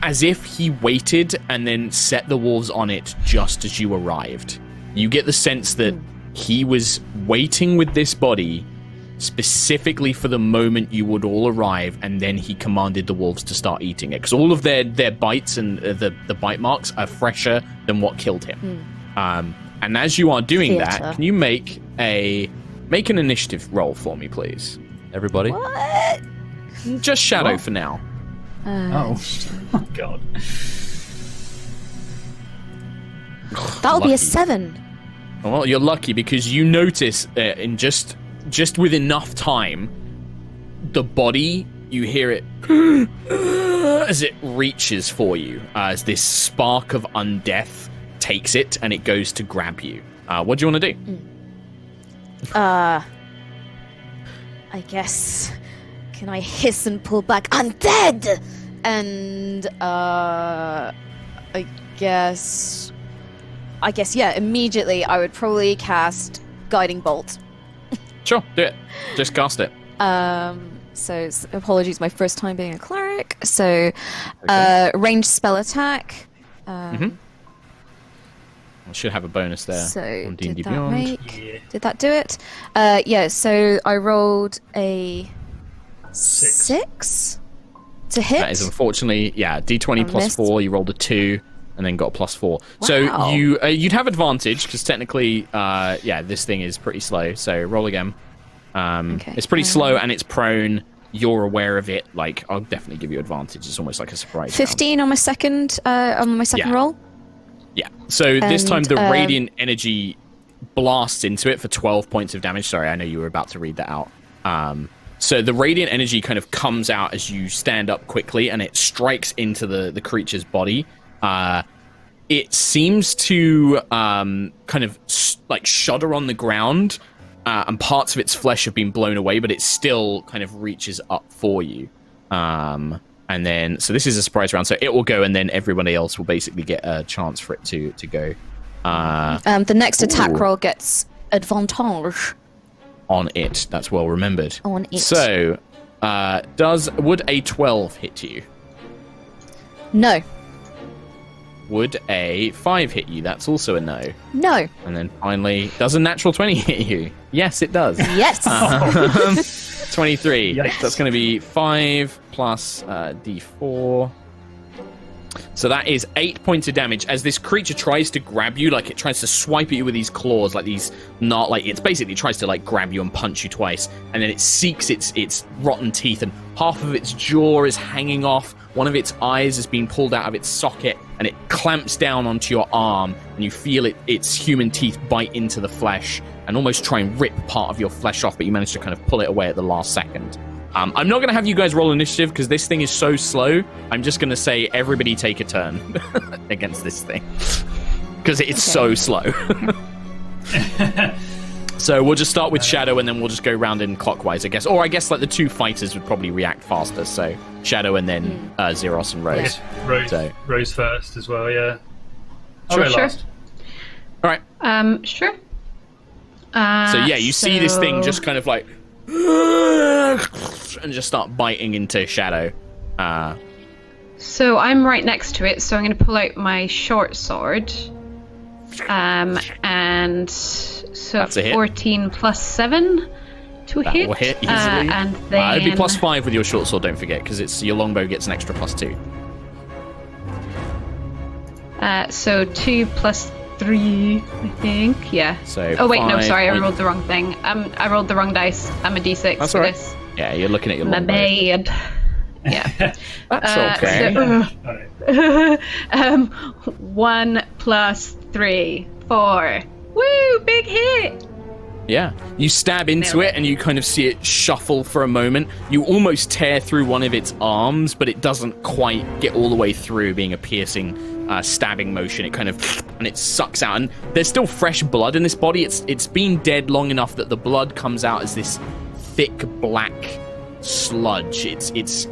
As if he waited and then set the wolves on it just as you arrived. You get the sense that he was waiting with this body specifically for the moment you would all arrive, and then he commanded the wolves to start eating it, because all of their bites and the bite marks are fresher than what killed him. And as you are doing that, can you make an initiative roll for me, please? Everybody? What? Just Shadow for now. Oh God. That'll be Lucky. a 7. Well, you're lucky because you notice in just with enough time, the body, you hear it as it reaches for you, as this spark of undeath takes it and it goes to grab you. What do you want to do? I guess. Can I hiss and pull back? Undead! And, I guess, yeah, immediately I would probably cast Guiding Bolt. Sure, do it. Just cast it. So apologies, my first time being a cleric. So, ranged spell attack. I should have a bonus there. So on D&D did that Beyond. Did that do it? Yeah. So I rolled a 6 to hit. That is unfortunately, D20 plus missed. 4. You rolled a 2 and then got a plus 4. Wow. So you'd have advantage because technically, this thing is pretty slow. So roll again. Okay. It's pretty slow and it's prone. You're aware of it. Like, I'll definitely give you advantage. It's almost like a surprise. 15 on my second roll. Yeah. So this time And, the radiant energy blasts into it for 12 points of damage. Sorry, I know you were about to read that out. So the radiant energy kind of comes out as you stand up quickly, and it strikes into the creature's body. It seems to kind of like shudder on the ground, and parts of its flesh have been blown away, but it still kind of reaches up for you. And then, so this is a surprise round, so it will go, and then everybody else will basically get a chance for it to go. The next attack roll gets advantage On it. That's well remembered. on it. So, would a 12 hit you? No. Would a 5 hit you? That's also a no. No. And then finally, does a natural 20 hit you? Yes, it does. Yes. 23. Yikes. That's going to be 5 plus d4. So that is 8 points of damage as this creature tries to grab you, like it tries to swipe at you with these claws, like these, not like, it's basically tries to like grab you and punch you twice, and then it seeks its rotten teeth, and half of its jaw is hanging off, one of its eyes has been pulled out of its socket, and it clamps down onto your arm, and you feel its human teeth bite into the flesh and almost try and rip part of your flesh off, but you manage to kind of pull it away at the last second. I'm not going to have you guys roll initiative because this thing is so slow. I'm just going to say everybody take a turn against this thing because it's so slow. So we'll just start with Shadow and then we'll just go round in clockwise, I guess. Or I guess like the two fighters would probably react faster. So Shadow and then Zeros and Rose. Rose first as well, yeah. I'll Sure, go sure. last. All right. Sure. So yeah, you see this thing just kind of like and just start biting into Shadow. So I'm right next to it, so I'm going to pull out my short sword. And so That's a hit. 14 plus 7 to That hit. will hit easily. And then It'd be plus 5 with your short sword, don't forget, because it's your longbow gets an extra plus 2. So 2 plus 3, I think. Yeah. So oh wait, no, 5 sorry, I point- rolled the wrong thing. I rolled the wrong dice. I'm a D6 That's for all right. this. Yeah, you're looking at your My longbow. bad. Yeah. That's okay. So, 1 plus 3, 4. Woo! Big hit. Yeah. You stab into Nailed it and you kind of see it shuffle for a moment. You almost tear through one of its arms, but it doesn't quite get all the way through, being a piercing stabbing motion. It kind of, and it sucks out. And there's still fresh blood in this body. It's been dead long enough that the blood comes out as this thick black sludge. It's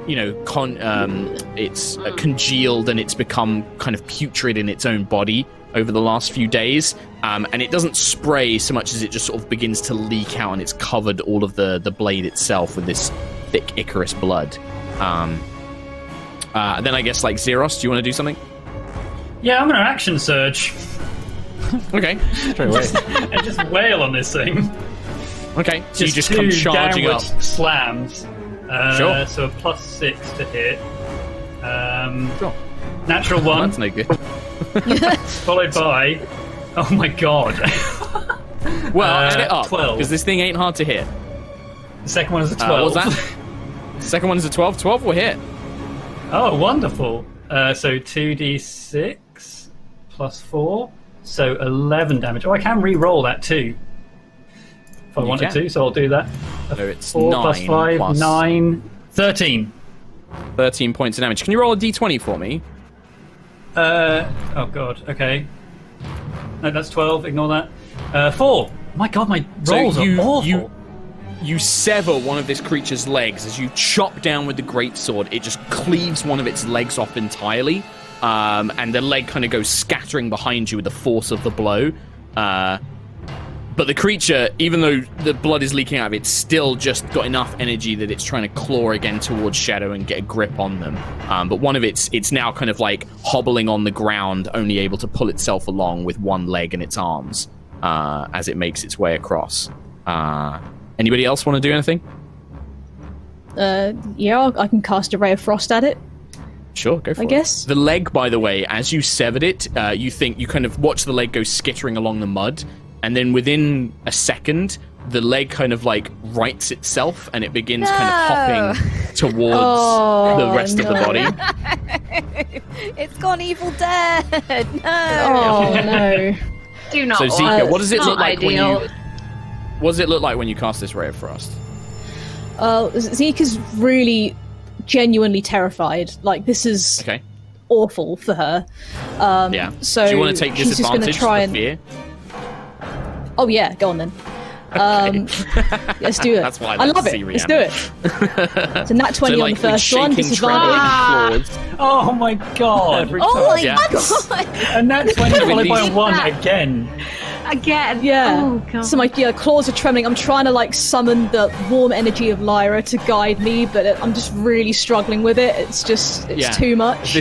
congealed and it's become kind of putrid in its own body over the last few days, and it doesn't spray so much as it just sort of begins to leak out, and it's covered all of the blade itself with this thick Icarus blood. Then I guess like Zeros, do you want to do something? Yeah, I'm going to action surge. Okay. Straight away. And just wail on this thing. Okay. So you just two come charging downward up. slams. Sure. So a +6 to hit. Sure. Natural 1. That's no good. Followed by... Oh my god. Well, add it up. 12. Because this thing ain't hard to hit. The second one is a 12. What's that? Second one is a 12. 12 will hit. Oh, wonderful. So 2d6 +4. So 11 damage. Oh, I can re-roll that too. If I wanted to, so I'll do that. So it's 4 9 plus 5, plus 9, 13. 13 points of damage. Can you roll a d20 for me? Oh god, okay. No, that's 12, ignore that. 4! My god, my rolls are awful. You sever one of this creature's legs as you chop down with the greatsword. It just cleaves one of its legs off entirely, and the leg kind of goes scattering behind you with the force of the blow. But the creature, even though the blood is leaking out of it, it's still just got enough energy that it's trying to claw again towards Shadow and get a grip on them. But one of it's now kind of like hobbling on the ground, only able to pull itself along with one leg and its arms as it makes its way across. Anybody else want to do anything? Yeah, I can cast a Ray of Frost at it. Sure, go for it. I guess. The leg, by the way, as you severed it, you kind of watch the leg go skittering along the mud, and then within a second, the leg kind of like rights itself, and it begins kind of hopping towards the rest of the body. It's gone evil dead. No. Oh no. Do not. So Zika, what does it Not look like ideal. what does it look like when you cast this Ray of Frost? Zika's really genuinely terrified. Like, this is awful for her. Yeah. So do you want to take she's just gonna disadvantage try for fear? Oh yeah, go on then. Let's do it. That's why I love it. Let's do it. It's a nat 20 on the first one. Disadvantage. Oh my god. Oh my Yeah. god! And that's 20 followed by a least- 1 again. Again. Yeah. Oh god. So my claws are trembling. I'm trying to like summon the warm energy of Lyra to guide me, but I'm just really struggling with it. It's too much.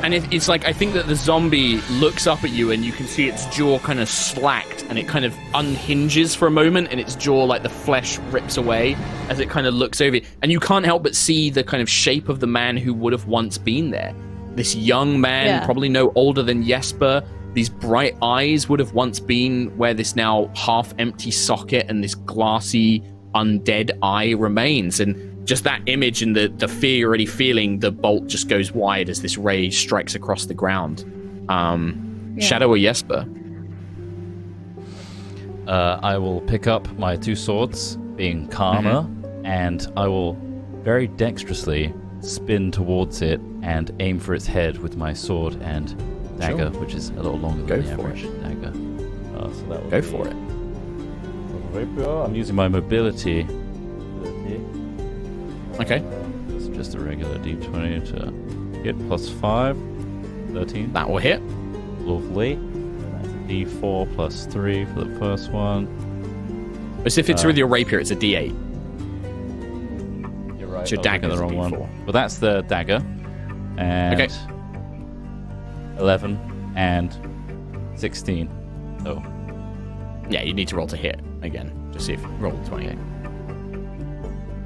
And it's like, I think that the zombie looks up at you and you can see its jaw kind of slacked and it kind of unhinges for a moment and its jaw, like the flesh rips away as it kind of looks over. And you can't help but see the kind of shape of the man who would have once been there. This young man, probably no older than Jesper. These bright eyes would have once been where this now half-empty socket and this glassy undead eye remains. And just that image and the fear you're already feeling, the bolt just goes wide as this ray strikes across the ground. Shadow or Jesper? I will pick up my two swords, being calmer, and I will very dexterously spin towards it and aim for its head with my sword and dagger, which is a little longer than the average dagger. So that will Go for it. I'm using my mobility. Okay. It's just a regular d20 to hit, +5, 13. That will hit. Lovely. D4 +3 for the first one. But if it's with your rapier, it's a D8. You're right. It's your dagger, the wrong D4. one. Well, that's the dagger. And 11 and 16. So. Yeah, you need to roll to hit again. Just see if you roll 28.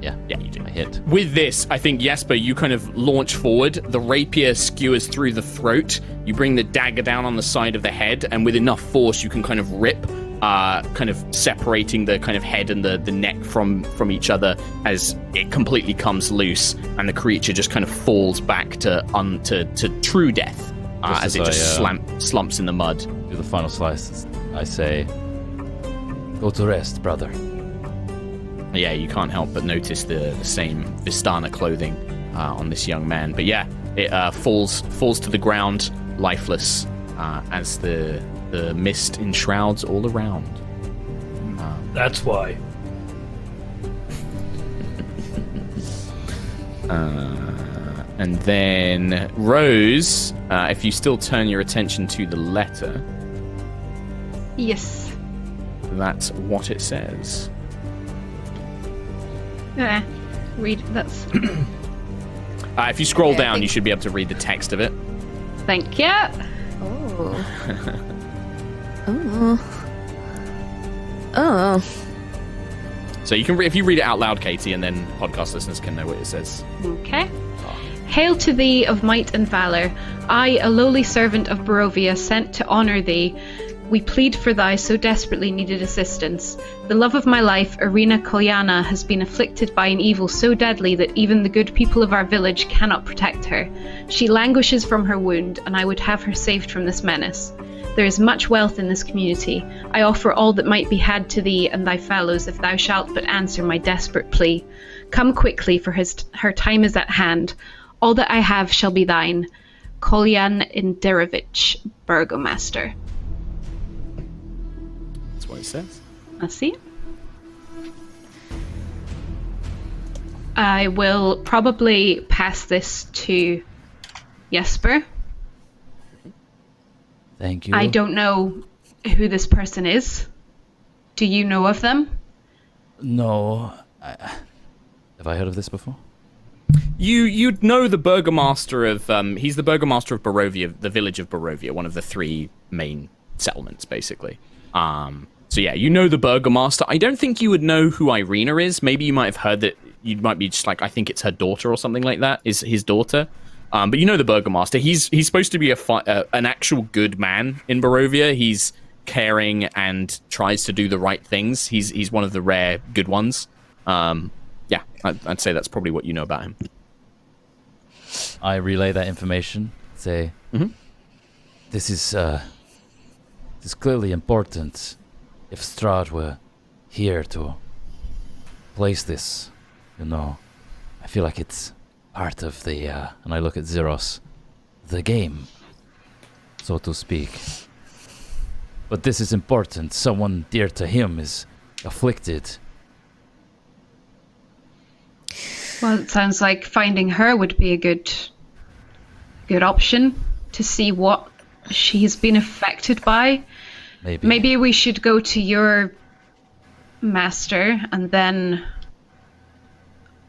Yeah, you do. I hit. With this, I think, Jesper, you kind of launch forward. The rapier skewers through the throat. You bring the dagger down on the side of the head, and with enough force, you can kind of rip, kind of separating the kind of head and the neck from each other as it completely comes loose, and the creature just kind of falls back to true death as it just slumps in the mud. Do the final slice. I say, go to rest, brother. Yeah, you can't help but notice the same Vistana clothing on this young man. But yeah, it falls to the ground, lifeless, as the mist enshrouds all around. That's why. And then Rose, if you still turn your attention to the letter, Yes. that's what it says. Read. That's. If you scroll Yeah, I down, think- you should be able to read the text of it. Thank you. Oh. Oh. So you can, if you read it out loud, Katie, and then podcast listeners can know what it says. Okay. Hail to thee of might and valor, I, a lowly servant of Barovia, sent to honor thee. We plead for thy so desperately needed assistance. The love of my life, Irina Kolyana, has been afflicted by an evil so deadly that even the good people of our village cannot protect her. She languishes from her wound, and I would have her saved from this menace. There is much wealth in this community. I offer all that might be had to thee and thy fellows if thou shalt but answer my desperate plea. Come quickly, for her time is at hand. All that I have shall be thine. Kolyan Inderovich, Burgomaster. That's what it says. I see. I will probably pass this to Jesper. Thank you. I don't know who this person is. Do you know of them? No. Have I heard of this before? You'd know the burgomaster of he's the burgomaster of Barovia, the village of Barovia, one of the 3 main settlements, basically. So yeah, you know the burgomaster. I don't think you would know who Irina is. Maybe you might have heard that. You might be just like, I think it's her daughter or something like that. Is his daughter? But you know the burgomaster. He's supposed to be an actual good man in Barovia. He's caring and tries to do the right things. He's one of the rare good ones. Yeah, I'd say that's probably what you know about him. I relay that information. Say, this is clearly important. If Strahd were here to place this, I feel like it's part of the, and I look at Zeros, the game, so to speak. But this is important. Someone dear to him is afflicted. Well, it sounds like finding her would be a good option to see what she's been affected by. Maybe we should go to your master and then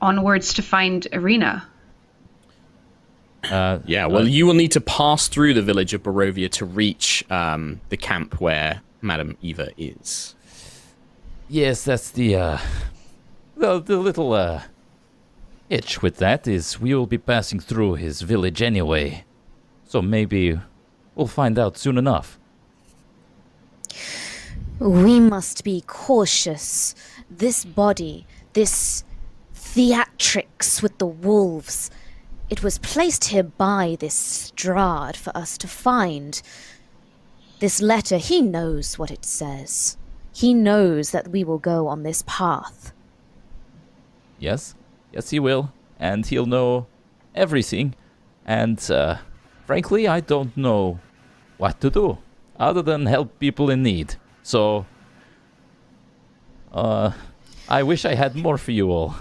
onwards to find Irina. Well, you will need to pass through the village of Barovia to reach the camp where Madame Eva is. Yes, that's the little itch with that is we will be passing through his village anyway. So maybe we'll find out soon enough. We must be cautious. This body, this theatrics with the wolves, it was placed here by this Strahd for us to find. This letter, he knows what it says. He knows that we will go on this path. Yes, he will. And he'll know everything. And, frankly, I don't know what to do other than help people in need. So, I wish I had more for you all.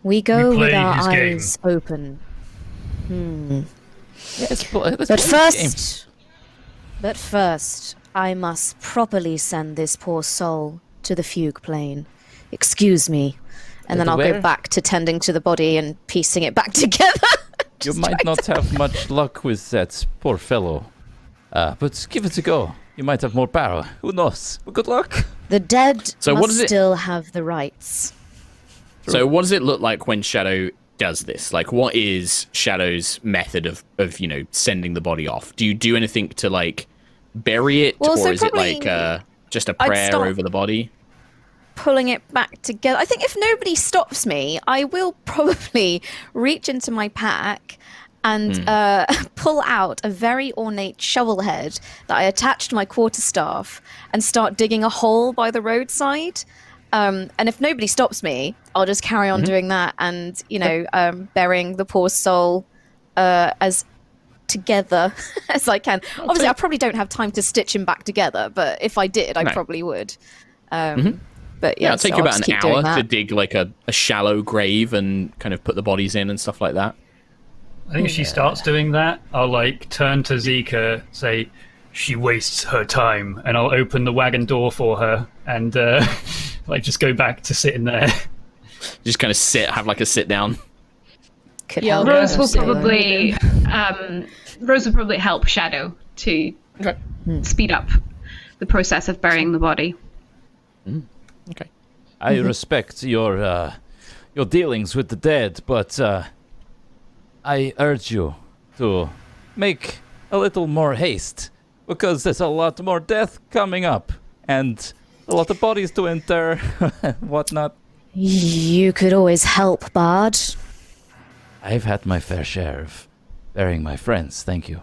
We go with our eyes open. Yes, But first, I must properly send this poor soul to the fugue plane. Excuse me. And then I'll go back to tending to the body and piecing it back together. You might not have much luck with that poor fellow. But give it a go. You might have more power. Who knows? Good luck. The dead must still have the rights. So what does it look like when Shadow does this? Like, what is Shadow's method of sending the body off? Do you do anything to, like, bury it? Or is it, like, just a prayer over the body? Pulling it back together. I think if nobody stops me, I will probably reach into my pack and pull out a very ornate shovel head that I attached to my quarterstaff and start digging a hole by the roadside. And if nobody stops me, I'll just carry on doing that and, burying the poor soul as together as I can. Obviously, I probably don't have time to stitch him back together, but if I did, I probably would. But yeah, it'll take you about an hour to dig like a shallow grave and kind of put the bodies in and stuff like that. I think if she starts doing that, I'll like turn to Zika, say, she wastes her time, and I'll open the wagon door for her and like just go back to sitting there. Just kind of have like a sit down. Rose will probably help Shadow to speed up the process of burying the body. Okay. I respect your dealings with the dead, but I urge you to make a little more haste, because there's a lot more death coming up, and a lot of bodies to inter, whatnot. You could always help, Bard. I've had my fair share of burying my friends, thank you.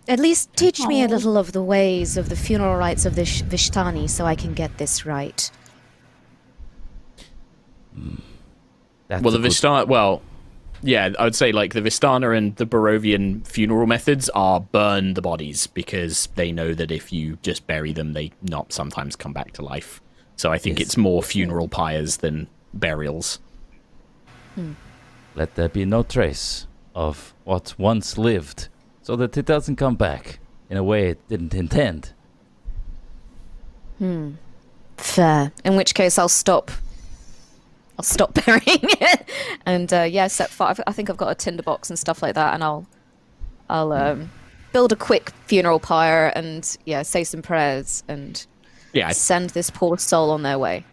At least teach me a little of the ways of the funeral rites of the Vishtani so I can get this right. That's Well, a the good- Vistana. Well, yeah, I would say like the Vistana and the Barovian funeral methods are burn the bodies because they know that if you just bury them, they not sometimes come back to life. So I think Yes. it's more funeral pyres than burials. Let there be no trace of what once lived, so that it doesn't come back in a way it didn't intend. Fair. In which case, I'll stop burying it, and set fire. I think I've got a tinderbox and stuff like that, and I'll build a quick funeral pyre and say some prayers and Yeah, send this poor soul on their way.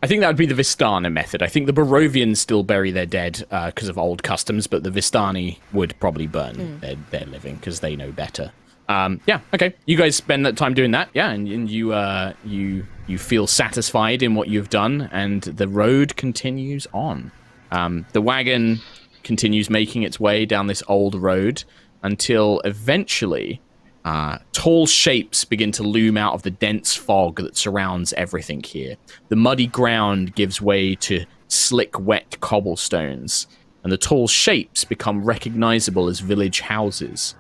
I think that would be the Vistana method. I think the Barovians still bury their dead because of old customs, but the Vistani would probably burn their living because they know better. Okay. You guys spend that time doing that, and you feel satisfied in what you've done, and the road continues on. The wagon continues making its way down this old road until eventually tall shapes begin to loom out of the dense fog that surrounds everything here. The muddy ground gives way to slick, wet cobblestones, and the tall shapes become recognizable as village houses.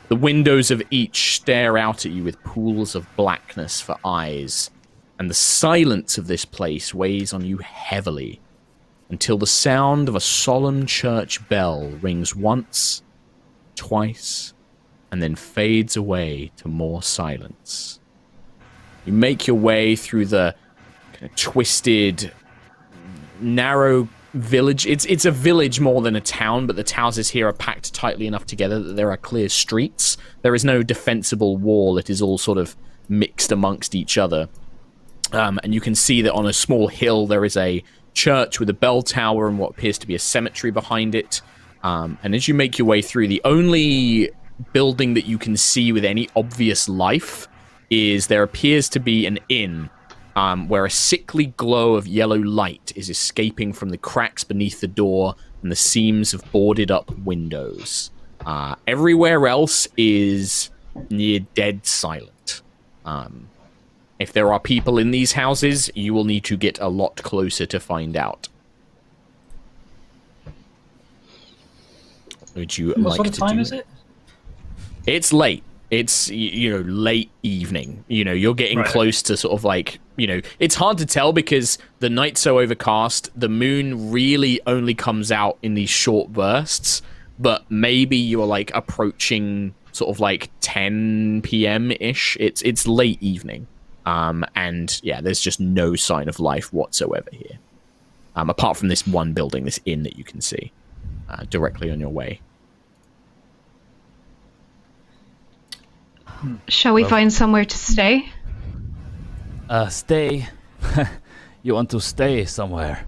The windows of each stare out at you with pools of blackness for eyes, and the silence of this place weighs on you heavily until the sound of a solemn church bell rings once, twice, and then fades away to more silence. You make your way through the kind of twisted, narrow village. It's a village more than a town, but the houses here are packed tightly enough together that there are clear streets. There is no defensible wall. It is all sort of mixed amongst each other. And you can see that on a small hill there is a church with a bell tower and what appears to be a cemetery behind it. And as you make your way through, the only building that you can see with any obvious life is there appears to be an inn where a sickly glow of yellow light is escaping from the cracks beneath the door and the seams of boarded up windows. Everywhere else is near dead silent. If there are people in these houses, you will need to get a lot closer to find out. Would you What like sort of to time do is it? It's late. It's, late evening. You're getting Right. close to sort of like, it's hard to tell because the night's so overcast. The moon really only comes out in these short bursts, but maybe you're like approaching sort of like 10 p.m.-ish. It's late evening. And yeah, there's just no sign of life whatsoever here. Apart from this one building, this inn that you can see directly on your way. Shall we find somewhere to stay? Stay. You want to stay somewhere?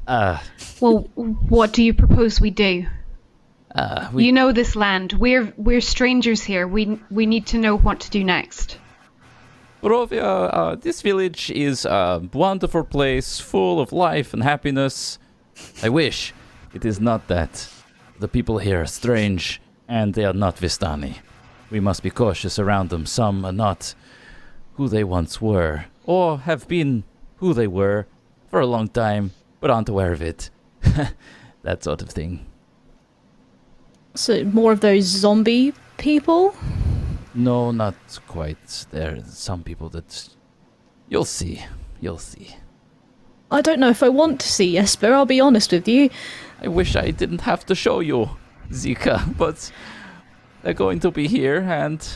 Well, what do you propose we do? We You know this land. We're strangers here. We need to know what to do next. Barovia, this village is a wonderful place, full of life and happiness. I wish it is not that. The people here are strange, and they are not Vistani. We must be cautious around them. Some are not who they once were, or have been who they were for a long time, but aren't aware of it. That sort of thing. So more of those zombie people? No, not quite. There are some people that... You'll see. You'll see. I don't know if I want to see Jesper, I'll be honest with you. I wish I didn't have to show you, Zika, but they're going to be here and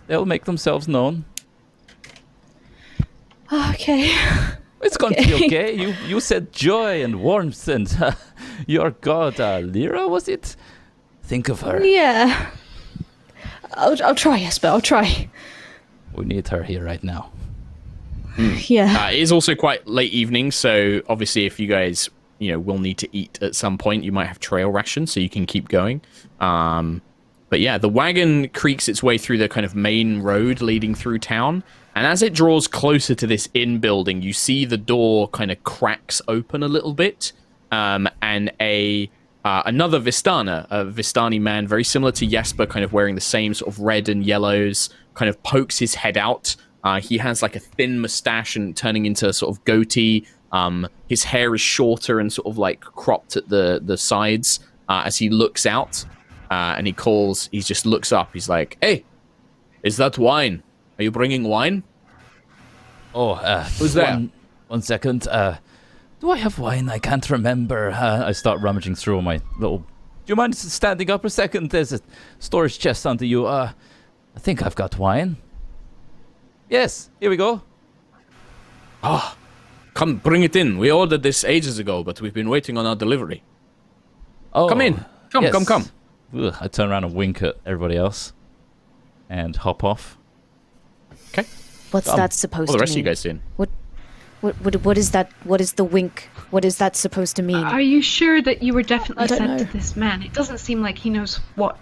they'll make themselves known. Okay. It's going to be okay. You said joy and warmth and your god, Lyra, was it? Think of her. Yeah. I'll try, Jesper, I'll try. We need her here right now. Yeah. It is also quite late evening, so obviously if you guys, will need to eat at some point, you might have trail rations, so you can keep going. But yeah, the wagon creaks its way through the kind of main road leading through town, and as it draws closer to this inn building, you see the door kind of cracks open a little bit, and another Vistana, a Vistani man, very similar to Jesper, kind of wearing the same sort of red and yellows, kind of pokes his head out. He has like a thin mustache and turning into a sort of goatee. His hair is shorter and sort of like cropped at the sides as he looks out. And he just looks up. He's like, "Hey, is that wine? Are you bringing wine?" Oh, who's there? One second. Do I have wine? I can't remember. I start rummaging through my little... Do you mind standing up a second? There's a storage chest under you. I think I've got wine. Yes, here we go. Come, bring it in. We ordered this ages ago, but we've been waiting on our delivery. Oh, come in. Come. Ugh, I turn around and wink at everybody else and hop off. Okay. What's that supposed to mean? What are the rest of you guys doing? What is that? What is the wink? What is that supposed to mean? Are you sure that you were definitely I don't sent know. to this man? It doesn't seem like he knows what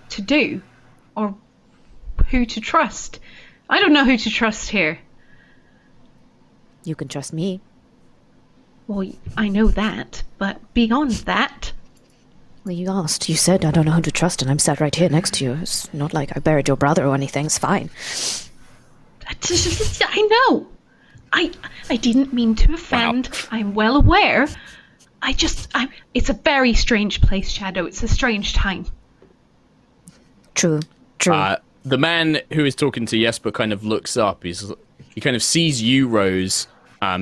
to do or who to trust. I don't know who to trust here. You can trust me. Well, I know that, but beyond that... Well, you asked. You said I don't know who to trust, and I'm sat right here next to you. It's not like I buried your brother or anything. It's fine. I know. I didn't mean to offend. Wow. I'm well aware. It's a very strange place, Shadow. It's a strange time. True. The man who is talking to Jesper kind of looks up. He kind of sees you, Rose,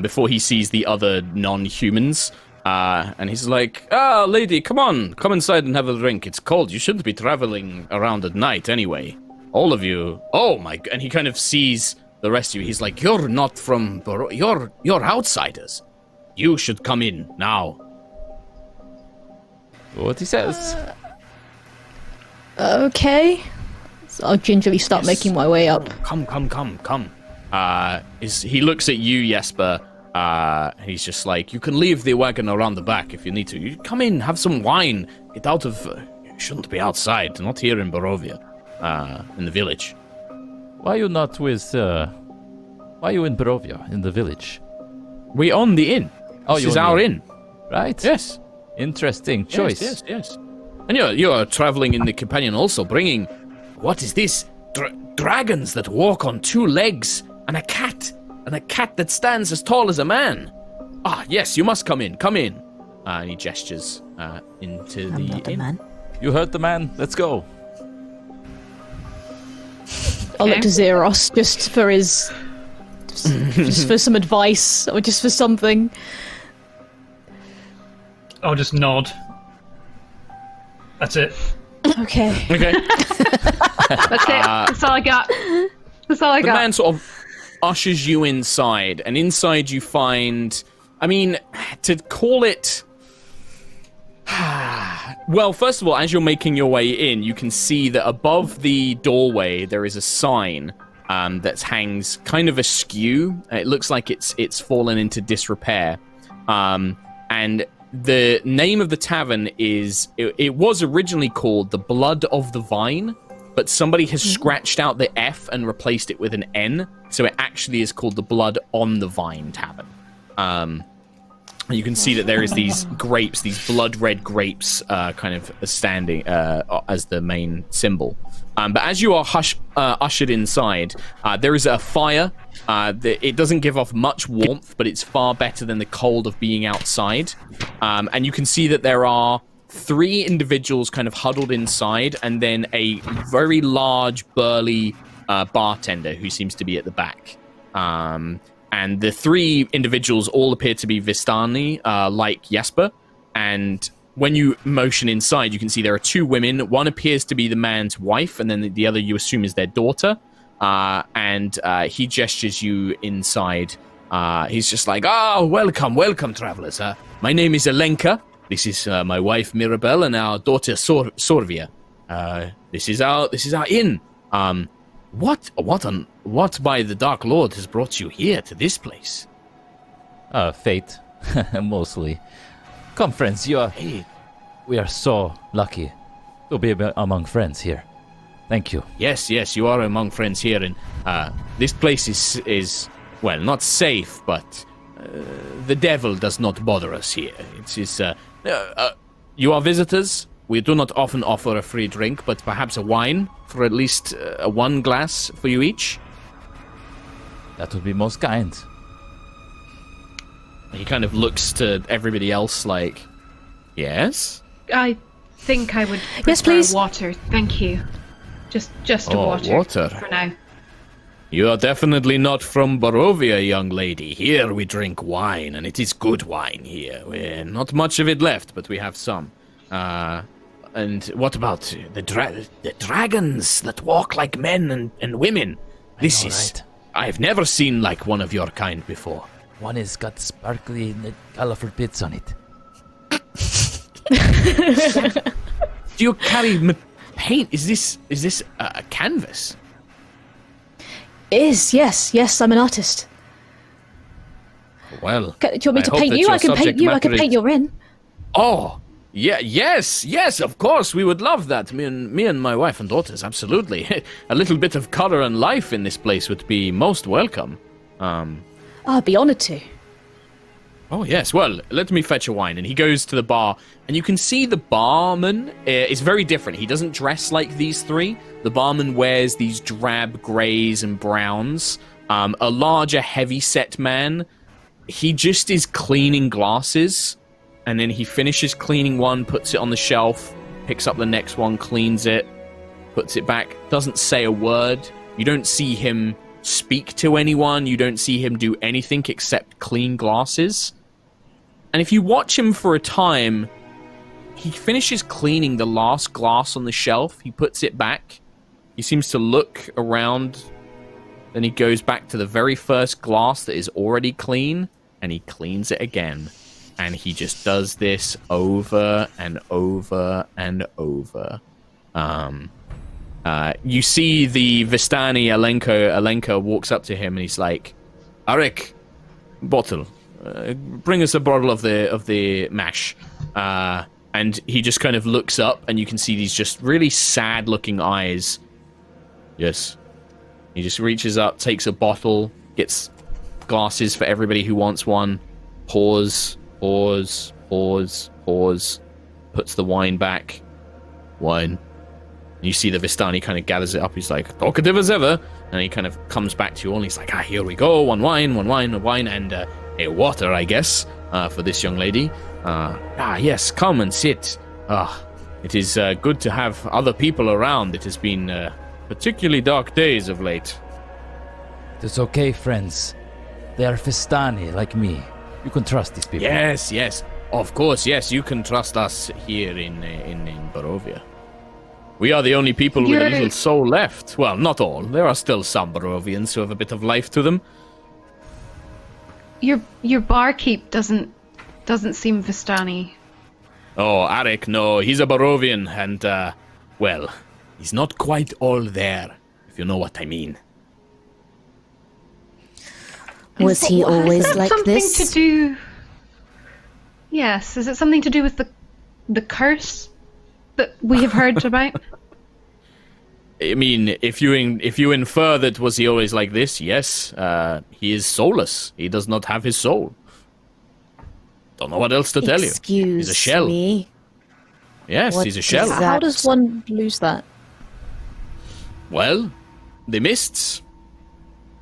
before he sees the other non-humans. And he's like, lady, come inside and have a drink. It's cold. You shouldn't be traveling around at night anyway. All of you. Oh my... And he kind of sees the rest of you. He's like, you're not from... You're outsiders. You should come in now. What he says. Okay. So I'll gingerly start making my way up. Come. He looks at you, Jesper. He's just like, you can leave the wagon around the back if you need to. You come in, have some wine. Get out of... you shouldn't be outside. Not here in Barovia. In the village. Why are you not with... Why are you in Barovia, in the village? We own the inn. This is our inn. Right? Yes. Interesting choice. Yes. And you're traveling in the companion also, bringing... What is this? Dragons that walk on two legs, and a cat. And a cat that stands as tall as a man. Yes, you must come in. And he gestures into I'm not the inn. man. You heard the man. Let's go. I'll look to Zeros just for his... just for some advice, or just for something. I'll just nod. That's it. Okay. That's it. That's all I got. The man sort of ushers you inside, and inside you find... I mean, to call it... Well, first of all, as you're making your way in, you can see that above the doorway there is a sign that hangs kind of askew. It looks like it's fallen into disrepair. And the name of the tavern is... It was originally called the Blood of the Vine, but somebody has scratched out the F and replaced it with an N, so it actually is called the Blood on the Vine Tavern. You can see that there is these grapes, these blood red grapes, kind of standing as the main symbol. But as you are ushered inside, there is a fire. It doesn't give off much warmth, but it's far better than the cold of being outside. And you can see that there are 3 individuals kind of huddled inside, and then a very large, burly bartender who seems to be at the back. And the 3 individuals all appear to be Vistani, like Jesper. And when you motion inside, you can see there are 2 women. One appears to be the man's wife, and then the other you assume is their daughter. And he gestures you inside. He's just like, welcome, travelers. My name is Alenka. This is my wife, Mirabelle, and our daughter, Sorvia. This is our inn. What by the Dark Lord has brought you here to this place? Fate, mostly. Come, friends, Hey, we are so lucky to be among friends here. Thank you. yes, you are among friends here, and this place is well, not safe, but the devil does not bother us here. You are visitors. We do not often offer a free drink, but perhaps a wine for at least one glass for you each. That would be most kind. He kind of looks to everybody else like, yes? I think I would Yes, prefer please. water. Thank you. Just a water. Water. For now. You are definitely not from Barovia, young lady. Here we drink wine, and it is good wine here. Not much of it left, but we have some. And what about the dragons that walk like men and women? This is... right. I've never seen like one of your kind before. One has got sparkly, colorful bits on it. Do you carry paint? Is this a canvas? Yes, I'm an artist. Well, Do you want me to I hope paint that you? your I can paint subject you. I matter can paint is- your inn. Oh, yeah, yes, of course, we would love that. Me and my wife and daughters, absolutely. A little bit of color and life in this place would be most welcome. I'd be honoured to. Oh, yes, well, let me fetch a wine. And he goes to the bar, and you can see the barman is very different. He doesn't dress like these three. The barman wears these drab grays and browns. A larger, heavy-set man, he just is cleaning glasses. And then he finishes cleaning one, puts it on the shelf, picks up the next one, cleans it, puts it back, doesn't say a word. You don't see him speak to anyone. You don't see him do anything except clean glasses. And if you watch him for a time, he finishes cleaning the last glass on the shelf. He puts it back. He seems to look around. Then he goes back to the very first glass that is already clean, and he cleans it again. And he just does this over and over and over. You see the Vistani Alenka walks up to him and he's like, Arik, bottle. Bring us a bottle of the mash. And he just kind of looks up and you can see these just really sad looking eyes. Yes. He just reaches up, takes a bottle, gets glasses for everybody who wants one, pours, puts the wine back. Wine. You see the Vistani kind of gathers it up. He's like, talkative as ever. And he kind of comes back to you all and he's like, here we go. One wine, and a water, I guess, for this young lady. Yes, come and sit. It is good to have other people around. It has been particularly dark days of late. It's okay, friends. They are Festani, like me. You can trust these people. Yes. Of course, yes. You can trust us here in Barovia. We are the only people with a little soul left. Well, not all. There are still some Barovians who have a bit of life to them. Your barkeep doesn't seem Vistani. Oh, Arik, no. He's a Barovian, and, well, he's not quite all there, if you know what I mean. Was he always like something this? to do? Yes. Is it something to do with the curse that we have heard about? I mean, if you infer that was he always like this, yes, he is soulless. He does not have his soul. Don't know what else to tell you. He's a shell. Me? Yes, What he's a shell. is that? How does one lose that? Well, the mists.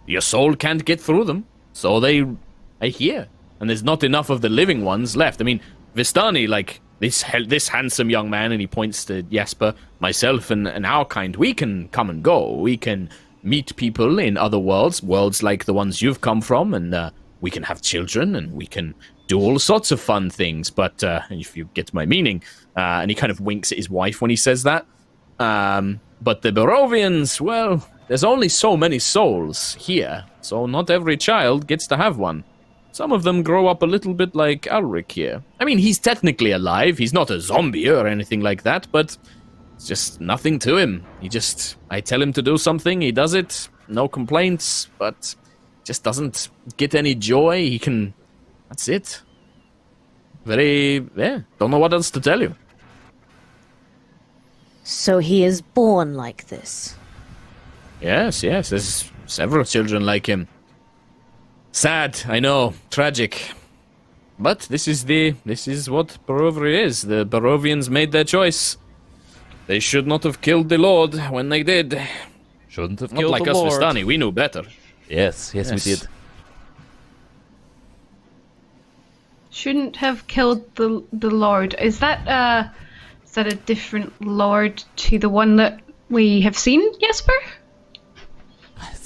Your soul can't get through them, so they hear. And there's not enough of the living ones left. I mean, Vistani, like, this handsome young man, and he points to Jesper, myself, and our kind, we can come and go. We can meet people in other worlds like the ones you've come from, and we can have children, and we can do all sorts of fun things. But if you get my meaning, and he kind of winks at his wife when he says that. But the Barovians, well, there's only so many souls here, so not every child gets to have one. Some of them grow up a little bit like Ulrich here. I mean, he's technically alive. He's not a zombie or anything like that, but It's just nothing to him. I tell him to do something, he does it, no complaints, but just doesn't get any joy. That's it. Don't know what else to tell you. So he is born like this. Yes, there's several children like him. Sad, I know, tragic. But this is what Barovia is. The Barovians made their choice. They should not have killed the Lord when they did. Shouldn't have Not killed like the us Lord. Vistani, we knew better. Yes, we did. Shouldn't have killed the Lord. Is that a different Lord to the one that we have seen, Jesper?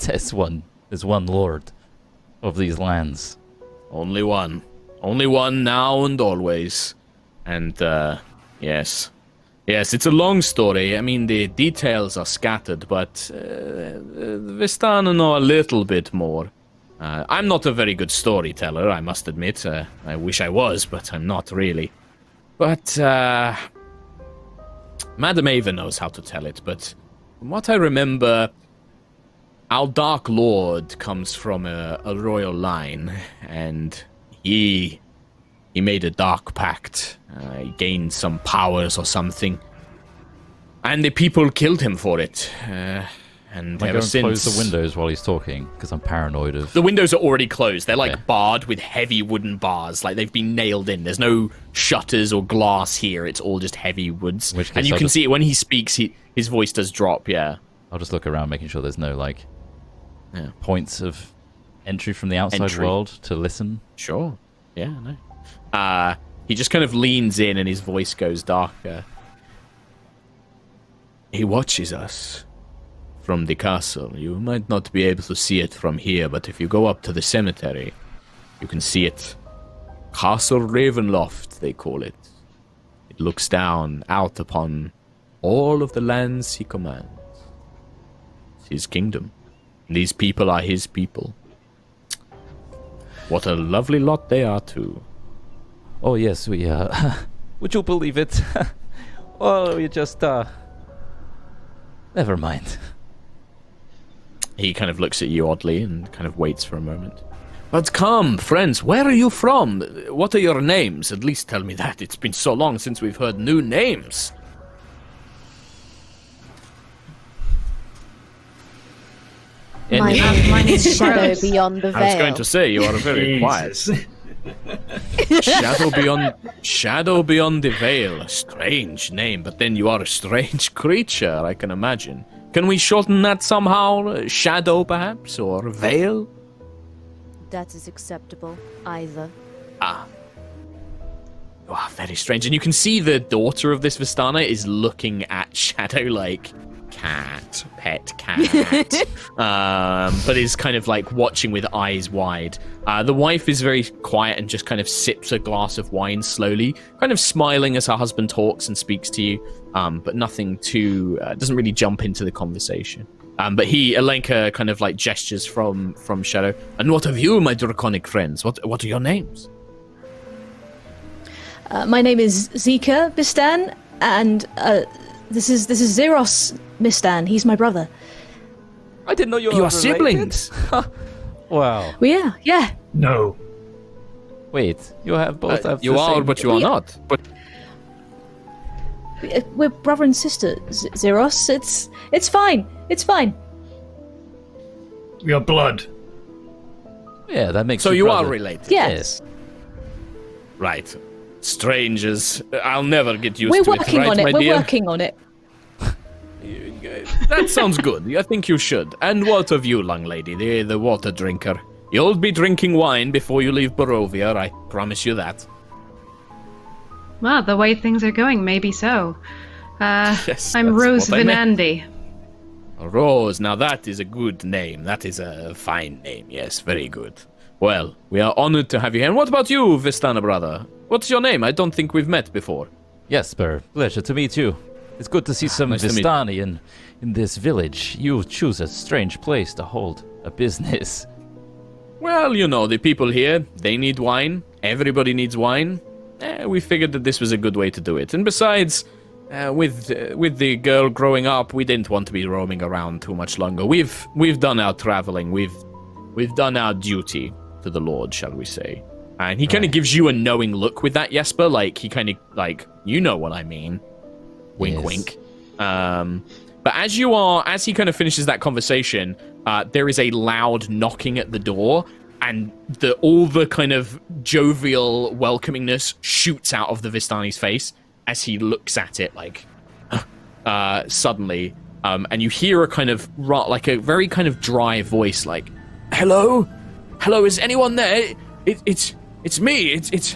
There's one Lord of these lands. Only one. Only one now and always. And, yes. Yes, it's a long story. I mean, the details are scattered, but Vistana know a little bit more. I'm not a very good storyteller, I must admit. I wish I was, but I'm not really. But, Madam Ava knows how to tell it, but from what I remember, our Dark Lord comes from a royal line, and he made a dark pact. He gained some powers or something. And the people killed him for it. And I ever go and since... close the windows while he's talking, because I'm paranoid of... The windows are already closed. They're like Okay. barred with heavy wooden bars. Like they've been nailed in. There's no shutters or glass here. It's all just heavy woods. In which case And you I'll can just- see it when he speaks, his voice does drop, yeah. I'll just look around, making sure there's no, Yeah. points of entry from the outside Entry. world to listen. Sure. Yeah, no. He just kind of leans in and his voice goes darker. He watches us from the castle. You might not be able to see it from here, but if you go up to the cemetery, you can see it. Castle Ravenloft, they call it. It looks down out upon all of the lands he commands. It's his kingdom. These people are his people. What a lovely lot they are, too. Oh, yes, we, would you believe it? Oh, we just, never mind. He kind of looks at you oddly and kind of waits for a moment. But come, friends, where are you from? What are your names? At least tell me that. It's been so long since we've heard new names. My name is Shadow Rose. Beyond the Veil. I was going to say, you are very quiet. Jesus. Shadow beyond the veil. A strange name, but then you are a strange creature, I can imagine. Can we shorten that somehow? Shadow, perhaps? Or veil? That is acceptable, either. Ah. Wow, very strange. And you can see the daughter of this Vistana is looking at Shadow like pet cat. But is kind of like watching with eyes wide. The wife is very quiet and just kind of sips a glass of wine slowly, kind of smiling as her husband talks and speaks to you, but nothing too, doesn't really jump into the conversation. But Alenka kind of like gestures from Shadow. And what of you, my draconic friends? What are your names? My name is Zika Bistan, and this is Zeros Bistan. He's my brother. I didn't know you were You are siblings. Wow. Well, yeah. No. Wait, you have both have You the are, same... but you are not. But We're brother and sister, Zeros. It's fine. It's fine. We are blood. Yeah, that makes so you you brother. are related. Yes. Right. Strangers. I'll never get used We're to it, working right, on it. my We're dear? working on it. That sounds good. I think you should. And what of you, young lady, the water drinker? You'll be drinking wine before you leave Barovia, I promise you that. Well, the way things are going, maybe so. Yes, I'm that's Rose what I meant. Venandi. Rose, now that is a good name. That is a fine name, yes, very good. Well, we are honored to have you here. And what about you, Vistana brother? What's your name? I don't think we've met before. Jesper, pleasure to meet you. It's good to see some Nice to meet- Vistani in this village. You choose a strange place to hold a business. Well, you know, the people here, they need wine. Everybody needs wine. We figured that this was a good way to do it. And besides, with the girl growing up, we didn't want to be roaming around too much longer. We've done our traveling. We've done our duty to the Lord, shall we say? And he kind of gives you a knowing look with that, Jesper. Like he kind of like, you know what I mean. Wink, Yes. wink. But as he kind of finishes that conversation, there is a loud knocking at the door, and all the kind of jovial welcomingness shoots out of the Vistani's face as he looks at it, like, suddenly. And you hear a kind of, like a very kind of dry voice, like, hello? Hello, is anyone there? It's me. It's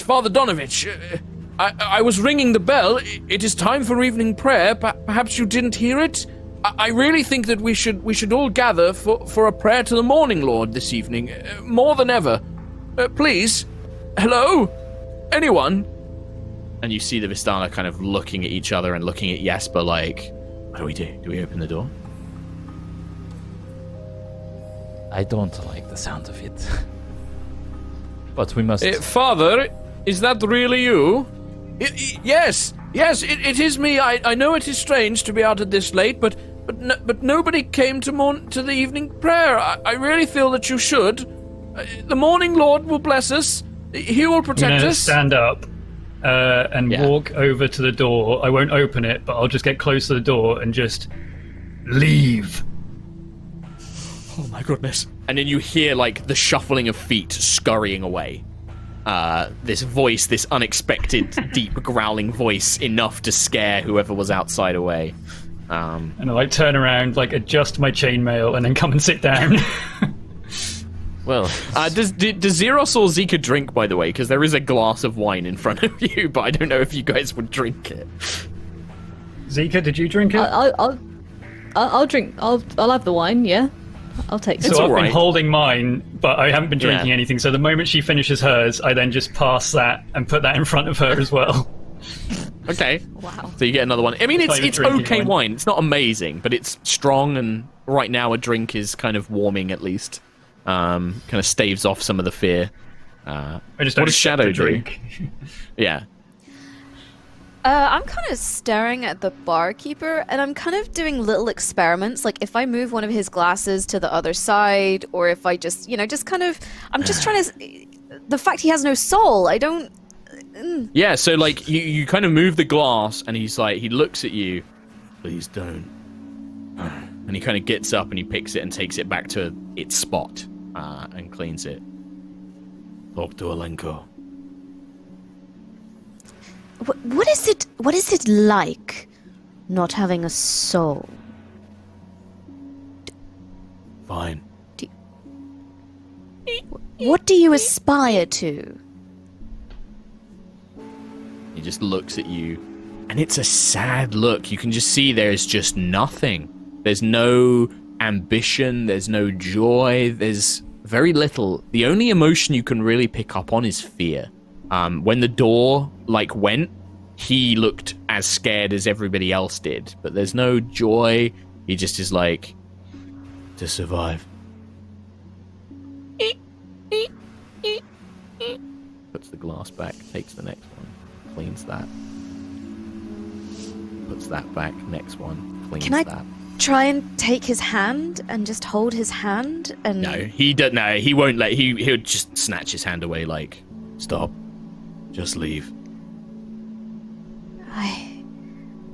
Father Donovich. I was ringing the bell. It is time for evening prayer. Perhaps you didn't hear it? I really think that we should all gather for a prayer to the Morning Lord this evening, more than ever. Please, hello? Anyone? And you see the Vistana kind of looking at each other and looking at Jesper like, what do we do? Do we open the door? I don't like the sound of it. But we must... Father, is that really you? Yes, it is me. I know it is strange to be out at this late, but nobody came to the evening prayer. I really feel that you should. The Morning Lord will bless us. He will protect us. Stand up and walk over to the door. I won't open it, but I'll just get close to the door and just leave. Oh my goodness. And then you hear like the shuffling of feet scurrying away. This voice, this unexpected, deep growling voice, enough to scare whoever was outside away. And I like turn around, like adjust my chainmail, and then come and sit down. Well... does Zeros or Zika drink, by the way? Because there is a glass of wine in front of you, but I don't know if you guys would drink it. Zika, did you drink it? I'll drink. I'll have the wine. Yeah, I'll take some. So I've alright. been holding mine, but I haven't been drinking anything. So the moment she finishes hers, I then just pass that and put that in front of her as well. Okay. Wow. So you get another one. I mean, Not even it's drinking okay wine. wine. It's not amazing, but it's strong, and right now a drink is kind of warming at least. Kind of staves off some of the fear. I just What don't does Shadow accept the do? drink. Yeah. I'm kind of staring at the barkeeper, and I'm kind of doing little experiments. Like if I move one of his glasses to the other side, or if I just, just kind of, I'm just trying to. The fact he has no soul, I don't. Yeah, so like you kind of move the glass, and he's like, he looks at you. Please don't. And he kind of gets up and he picks it and takes it back to its spot and cleans it. Talk to Alenko. What is it? What is it like, not having a soul? Fine. What do you aspire to? He just looks at you, and it's a sad look. You can just see there's just nothing. There's no ambition, there's no joy, there's very little. The only emotion you can really pick up on is fear. When the door, went, he looked as scared as everybody else did, but there's no joy. He just is like, to survive. Puts the glass back, takes the next one, cleans that. Puts that back, next one, cleans Can I that. try and take his hand and just hold his hand and... No, he don't. No, he won't let. He'll just snatch his hand away. Like, stop, just leave.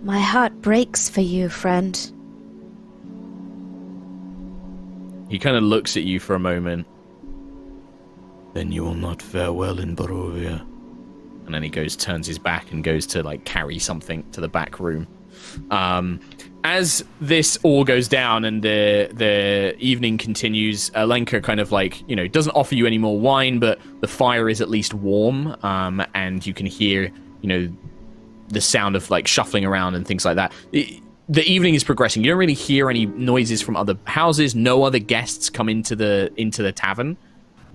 My heart breaks for you, friend. He kind of looks at you for a moment. Then you will not fare well in Barovia. And then he turns his back and goes to carry something to the back room. As this all goes down and the evening continues, Alenka kind of doesn't offer you any more wine, but the fire is at least warm, and you can hear, the sound of shuffling around and things like that. The evening is progressing. You don't really hear any noises from other houses. No other guests come into the tavern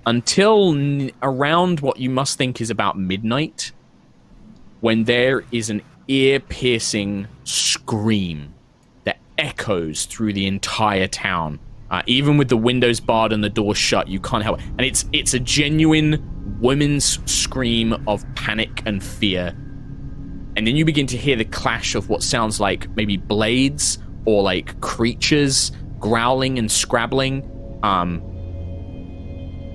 until around what you must think is about midnight, when there is an ear-piercing scream that echoes through the entire town. Even with the windows barred and the doors shut, you can't help it. And it's a genuine woman's scream of panic and fear. and then you begin to hear the clash of what sounds like maybe blades or like creatures growling and scrabbling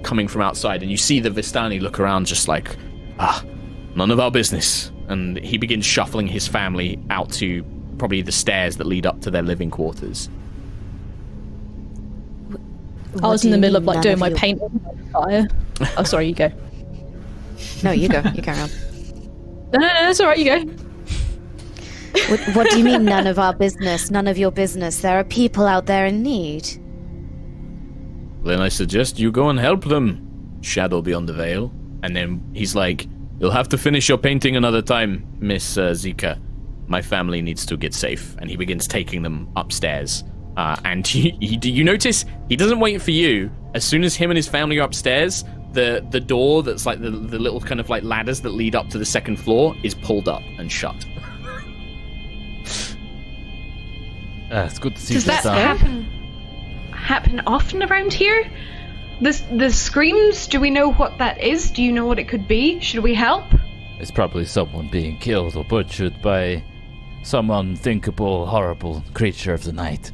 coming from outside, and you see the Vistani look around just like, none of our business, and he begins shuffling his family out to probably the stairs that lead up to their living quarters. I was in the middle of like doing my painting on fire. Oh, sorry, you go. No, you go. You carry on. No, it's all right. You go. What do you mean, none of our business? None of your business? There are people out there in need. Then I suggest you go and help them, Shadow Beyond the Veil. And then he's like, you'll have to finish your painting another time, Miss Zika. My family needs to get safe. And he begins taking them upstairs. And you notice he doesn't wait for you. As soon as him and his family are upstairs, the door that's like the little kind of like ladders that lead up to the second floor is pulled up and shut. It's good to see Does this that happen often around here? The screams, do we know what that is? Do you know what it could be? Should we help? It's probably someone being killed or butchered by some unthinkable, horrible creature of the night.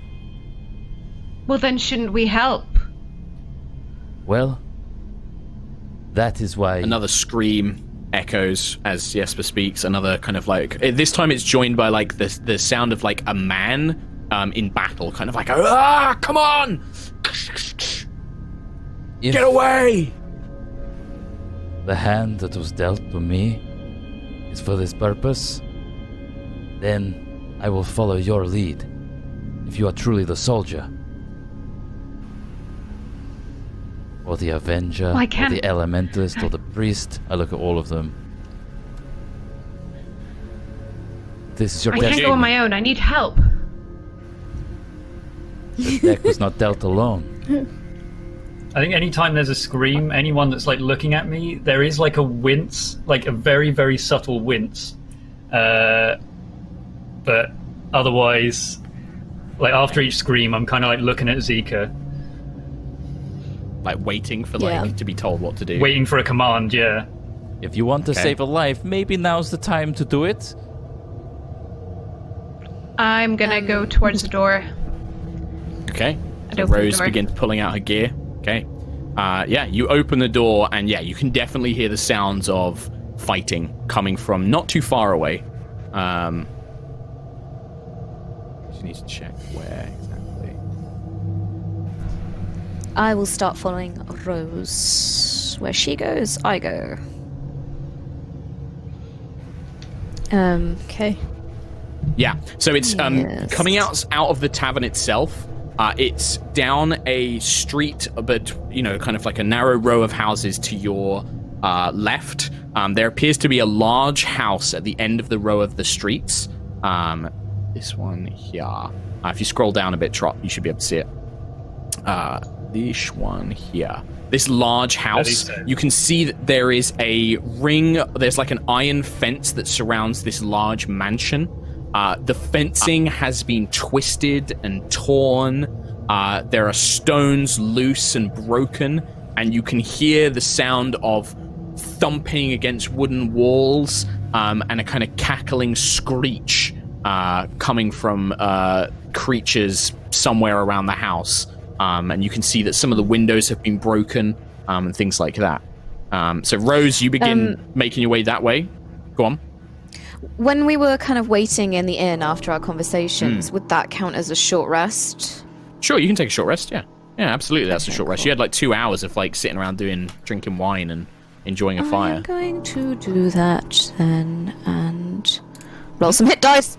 Well, then shouldn't we help? Well, that is why... Another scream echoes as Jesper speaks. Another kind of like... This time it's joined by like the sound of like a man in battle. Kind of like, come on! Get away! The hand that was dealt to me is for this purpose, then I will follow your lead, if you are truly the soldier. Or the Avenger, or the Elementalist, or the Priest. I look at all of them. This is your I destiny. can't go on my own, I need help. The deck was not dealt alone. I think anytime there's a scream, anyone that's like looking at me, there is like a wince, like a very, very subtle wince. But otherwise, like after each scream, I'm kind of like looking at Zika. Like waiting for like to be told what to do. Waiting for a command, yeah. If you want to save a life, maybe now's the time to do it. I'm gonna go towards the door. Okay. So Rose begins pulling out her gear. Okay. You open the door, and you can definitely hear the sounds of fighting coming from not too far away. Just need to check where exactly. I will start following Rose. Where she goes, I go. Okay. Yeah, so it's coming out of the tavern itself. It's down a street, but kind of like a narrow row of houses to your left. There appears to be a large house at the end of the row of the streets. This one here. If you scroll down a bit, Trot, you should be able to see it. This one here. This large house, you can see that there is a ring. There's like an iron fence that surrounds this large mansion. The fencing has been twisted and torn. There are stones loose and broken, and you can hear the sound of thumping against wooden walls and a kind of cackling screech coming from creatures somewhere around the house. And you can see that some of the windows have been broken and things like that. So, Rose, you begin making your way that way. Go on. When we were kind of waiting in the inn after our conversations, would that count as a short rest? Sure, you can take a short rest, yeah. Yeah, absolutely, that's a short rest. You had like 2 hours of like sitting around drinking wine and enjoying a fire. I'm going to do that then and roll some hit dice.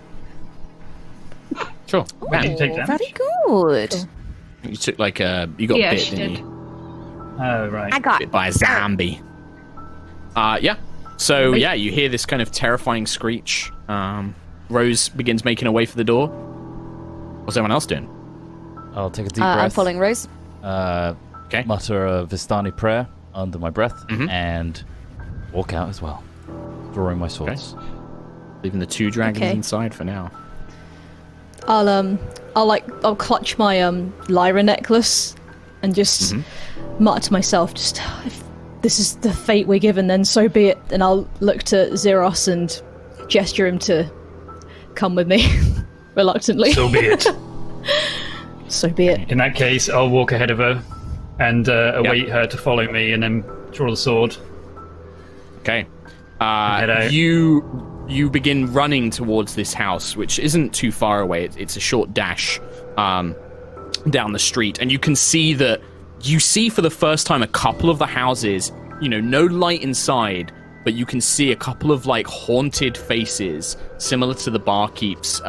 Sure. When did you take damage? Very good. You took like you got bit, didn't you? Oh, right. I got bit by a zombie. So, you hear this kind of terrifying screech. Rose begins making her way for the door. What's everyone else doing? I'll take a deep breath. I'm following Rose. Okay. Mutter a Vistani prayer under my breath and walk out as well, drawing my swords. Okay. Leaving the 2 dragons inside for now. I'll clutch my Lyra necklace and just mutter to myself, if this is the fate we're given, then so be it. And I'll look to Zeros and gesture him to come with me, reluctantly. So be it. So be it. In that case, I'll walk ahead of her and await her to follow me, and then draw the sword. Okay. Head out. You begin running towards this house, which isn't too far away. It's a short dash down the street, and you can see that you see for the first time a couple of the houses. No light inside, but you can see a couple of like haunted faces, similar to the barkeeps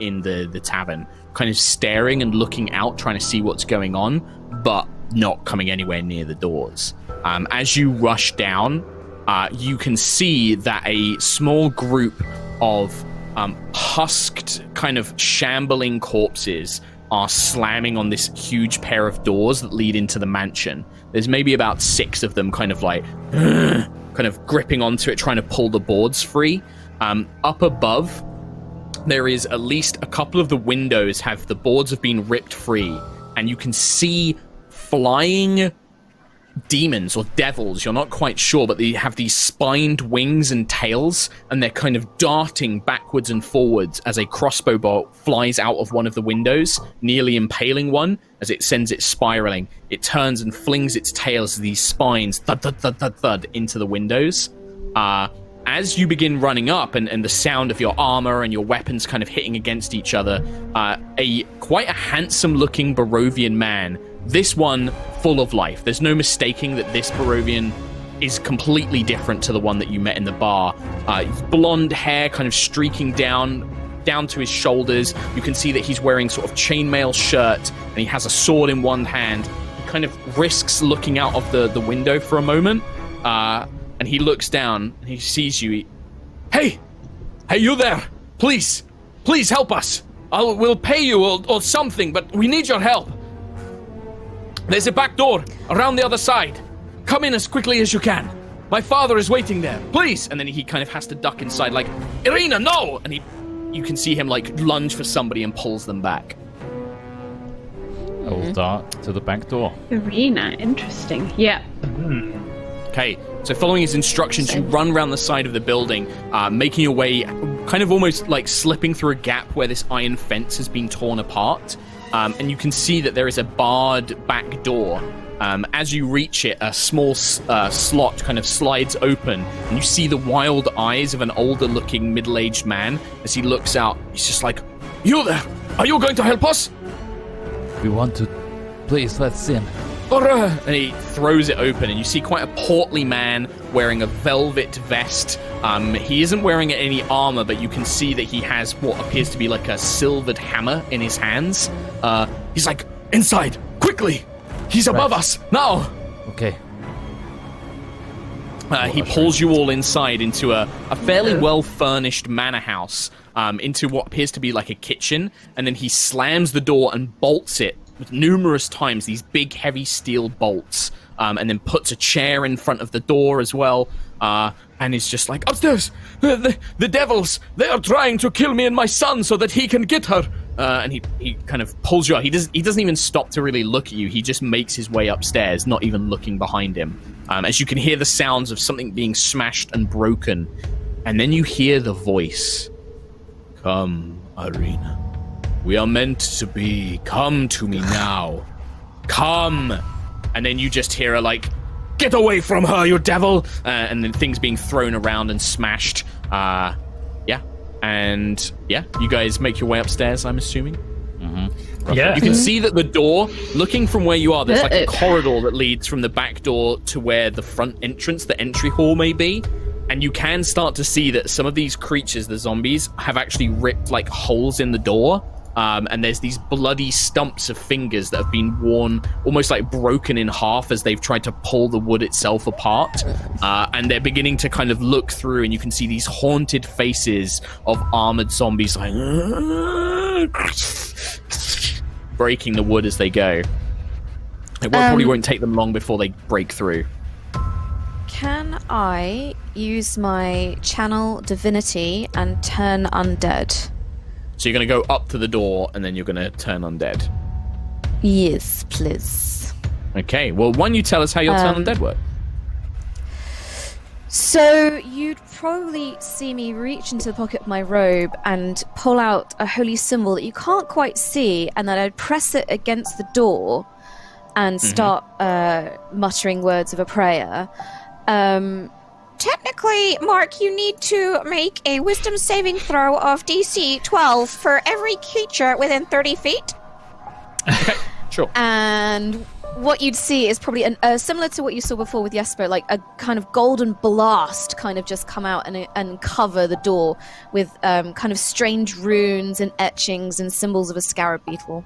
in the tavern, kind of staring and looking out, trying to see what's going on, but not coming anywhere near the doors. As you rush down, you can see that a small group of husked, kind of shambling corpses are slamming on this huge pair of doors that lead into the mansion. There's maybe about 6 of them kind of like, kind of gripping onto it, trying to pull the boards free. Up above, there is at least a couple of the windows the boards have been ripped free, and you can see flying demons or devils, you're not quite sure, but they have these spined wings and tails, and they're kind of darting backwards and forwards as a crossbow bolt flies out of one of the windows, nearly impaling one. As it sends it spiraling, it turns and flings its tails, these spines, thud, thud, thud, thud, thud, into the windows. As you begin running up, and the sound of your armor and your weapons kind of hitting against each other, quite a handsome-looking Barovian man, this one full of life. There's no mistaking that this Barovian is completely different to the one that you met in the bar. Blonde hair kind of streaking down to his shoulders. You can see that he's wearing sort of chainmail shirt, and he has a sword in one hand. He kind of risks looking out of the window for a moment, and he looks down, and he sees you. Hey, you there! Please help us! We'll pay you or something, but we need your help. There's a back door around the other side. Come in as quickly as you can. My father is waiting there. Please! And then he kind of has to duck inside like, Irina, no! And you can see him like lunge for somebody and pulls them back. I will dart to the back door. Irina, interesting. Yeah. Okay, so following his instructions, you run around the side of the building, making your way, kind of almost like slipping through a gap where this iron fence has been torn apart. And you can see that there is a barred back door. As you reach it, a small slot kind of slides open, and you see the wild eyes of an older-looking middle-aged man. As he looks out, he's just like, You there! Are you going to help us? We want to. Please, let's in. And he throws it open, and you see quite a portly man wearing a velvet vest. He isn't wearing any armor, but you can see that he has what appears to be like a silvered hammer in his hands. He's like, Inside! Quickly! He's above us! Now! Okay. He pulls you all inside into a fairly well-furnished manor house, into what appears to be like a kitchen, and then he slams the door and bolts it numerous times, these big heavy steel bolts, and then puts a chair in front of the door as well, and is just like, Upstairs! The devils! They are trying to kill me and my son so that he can get her! And he kind of pulls you out. He doesn't even stop to really look at you. He just makes his way upstairs, not even looking behind him. As you can hear the sounds of something being smashed and broken. And then you hear the voice. Come, Irina. We are meant to be. Come to me now. Come. And then you just hear her like, Get away from her, you devil! And then things being thrown around and smashed. And you guys make your way upstairs, I'm assuming. Yeah. You can see that the door, looking from where you are, there's like a corridor that leads from the back door to where the front entrance, the entry hall may be. And you can start to see that some of these creatures, the zombies, have actually ripped like holes in the door. And there's these bloody stumps of fingers that have been worn, almost like broken in half as they've tried to pull the wood itself apart. And they're beginning to kind of look through, and you can see these haunted faces of armored zombies like breaking the wood as they go. It probably won't take them long before they break through. Can I use my channel divinity and turn undead? So you're going to go up to the door, and then you're going to turn undead. Yes, please. Okay, well, why don't you tell us how your turn undead work? So you'd probably see me reach into the pocket of my robe and pull out a holy symbol that you can't quite see, and then I'd press it against the door and start muttering words of a prayer. Technically, Mark, you need to make a wisdom saving throw of DC 12 for every creature within 30 feet. Okay, sure. And what you'd see is probably similar to what you saw before with Jesper, like a kind of golden blast kind of just come out and cover the door with kind of strange runes and etchings and symbols of a scarab beetle.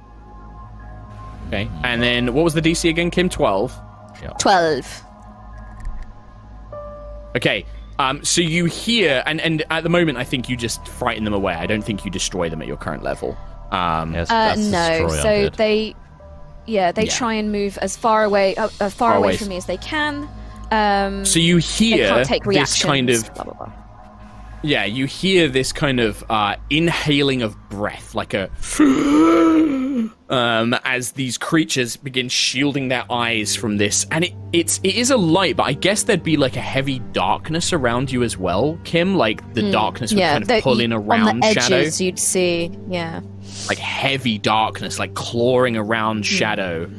Okay, and then what was the DC again, Kim? 12? Yeah. 12. Okay, so you hear, and at the moment I think you just frighten them away. I don't think you destroy them at your current level. Yes, that's No, destroy so undead. they try and move as far away away from me as they can. So you They hear can't take this reactions. kind of, blah, blah, blah. yeah, you hear this kind of inhaling of breath, like a as these creatures begin shielding their eyes from this, and it is a light, but I guess there'd be like a heavy darkness around you as well, Kim. Like the darkness would kind of pull in around on the edges, Shadow, you'd see, yeah, like heavy darkness, like clawing around Shadow,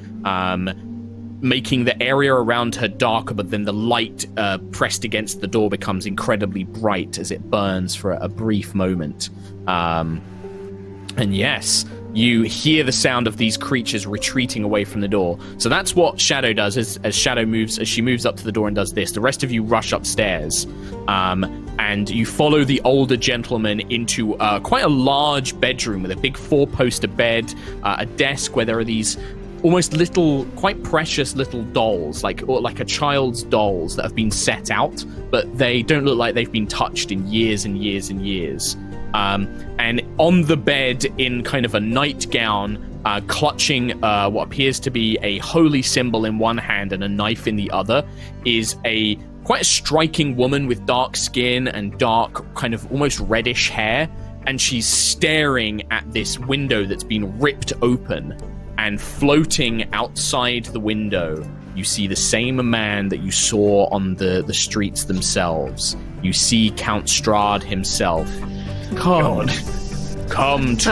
making the area around her darker, but then the light pressed against the door becomes incredibly bright as it burns for a brief moment. And yes, you hear the sound of these creatures retreating away from the door. So that's what Shadow does as Shadow moves, as she moves up to the door and does this. The rest of you rush upstairs, and you follow the older gentleman into quite a large bedroom with a big 4-poster bed, a desk where there are these almost little, quite precious little dolls, like a child's dolls that have been set out, but they don't look like they've been touched in years and years and years. And on the bed, in kind of a nightgown, clutching what appears to be a holy symbol in one hand and a knife in the other, is quite a striking woman with dark skin and dark, kind of almost reddish hair, and she's staring at this window that's been ripped open. And floating outside the window, you see the same man that you saw on the streets themselves. You see Count Strahd himself. Come to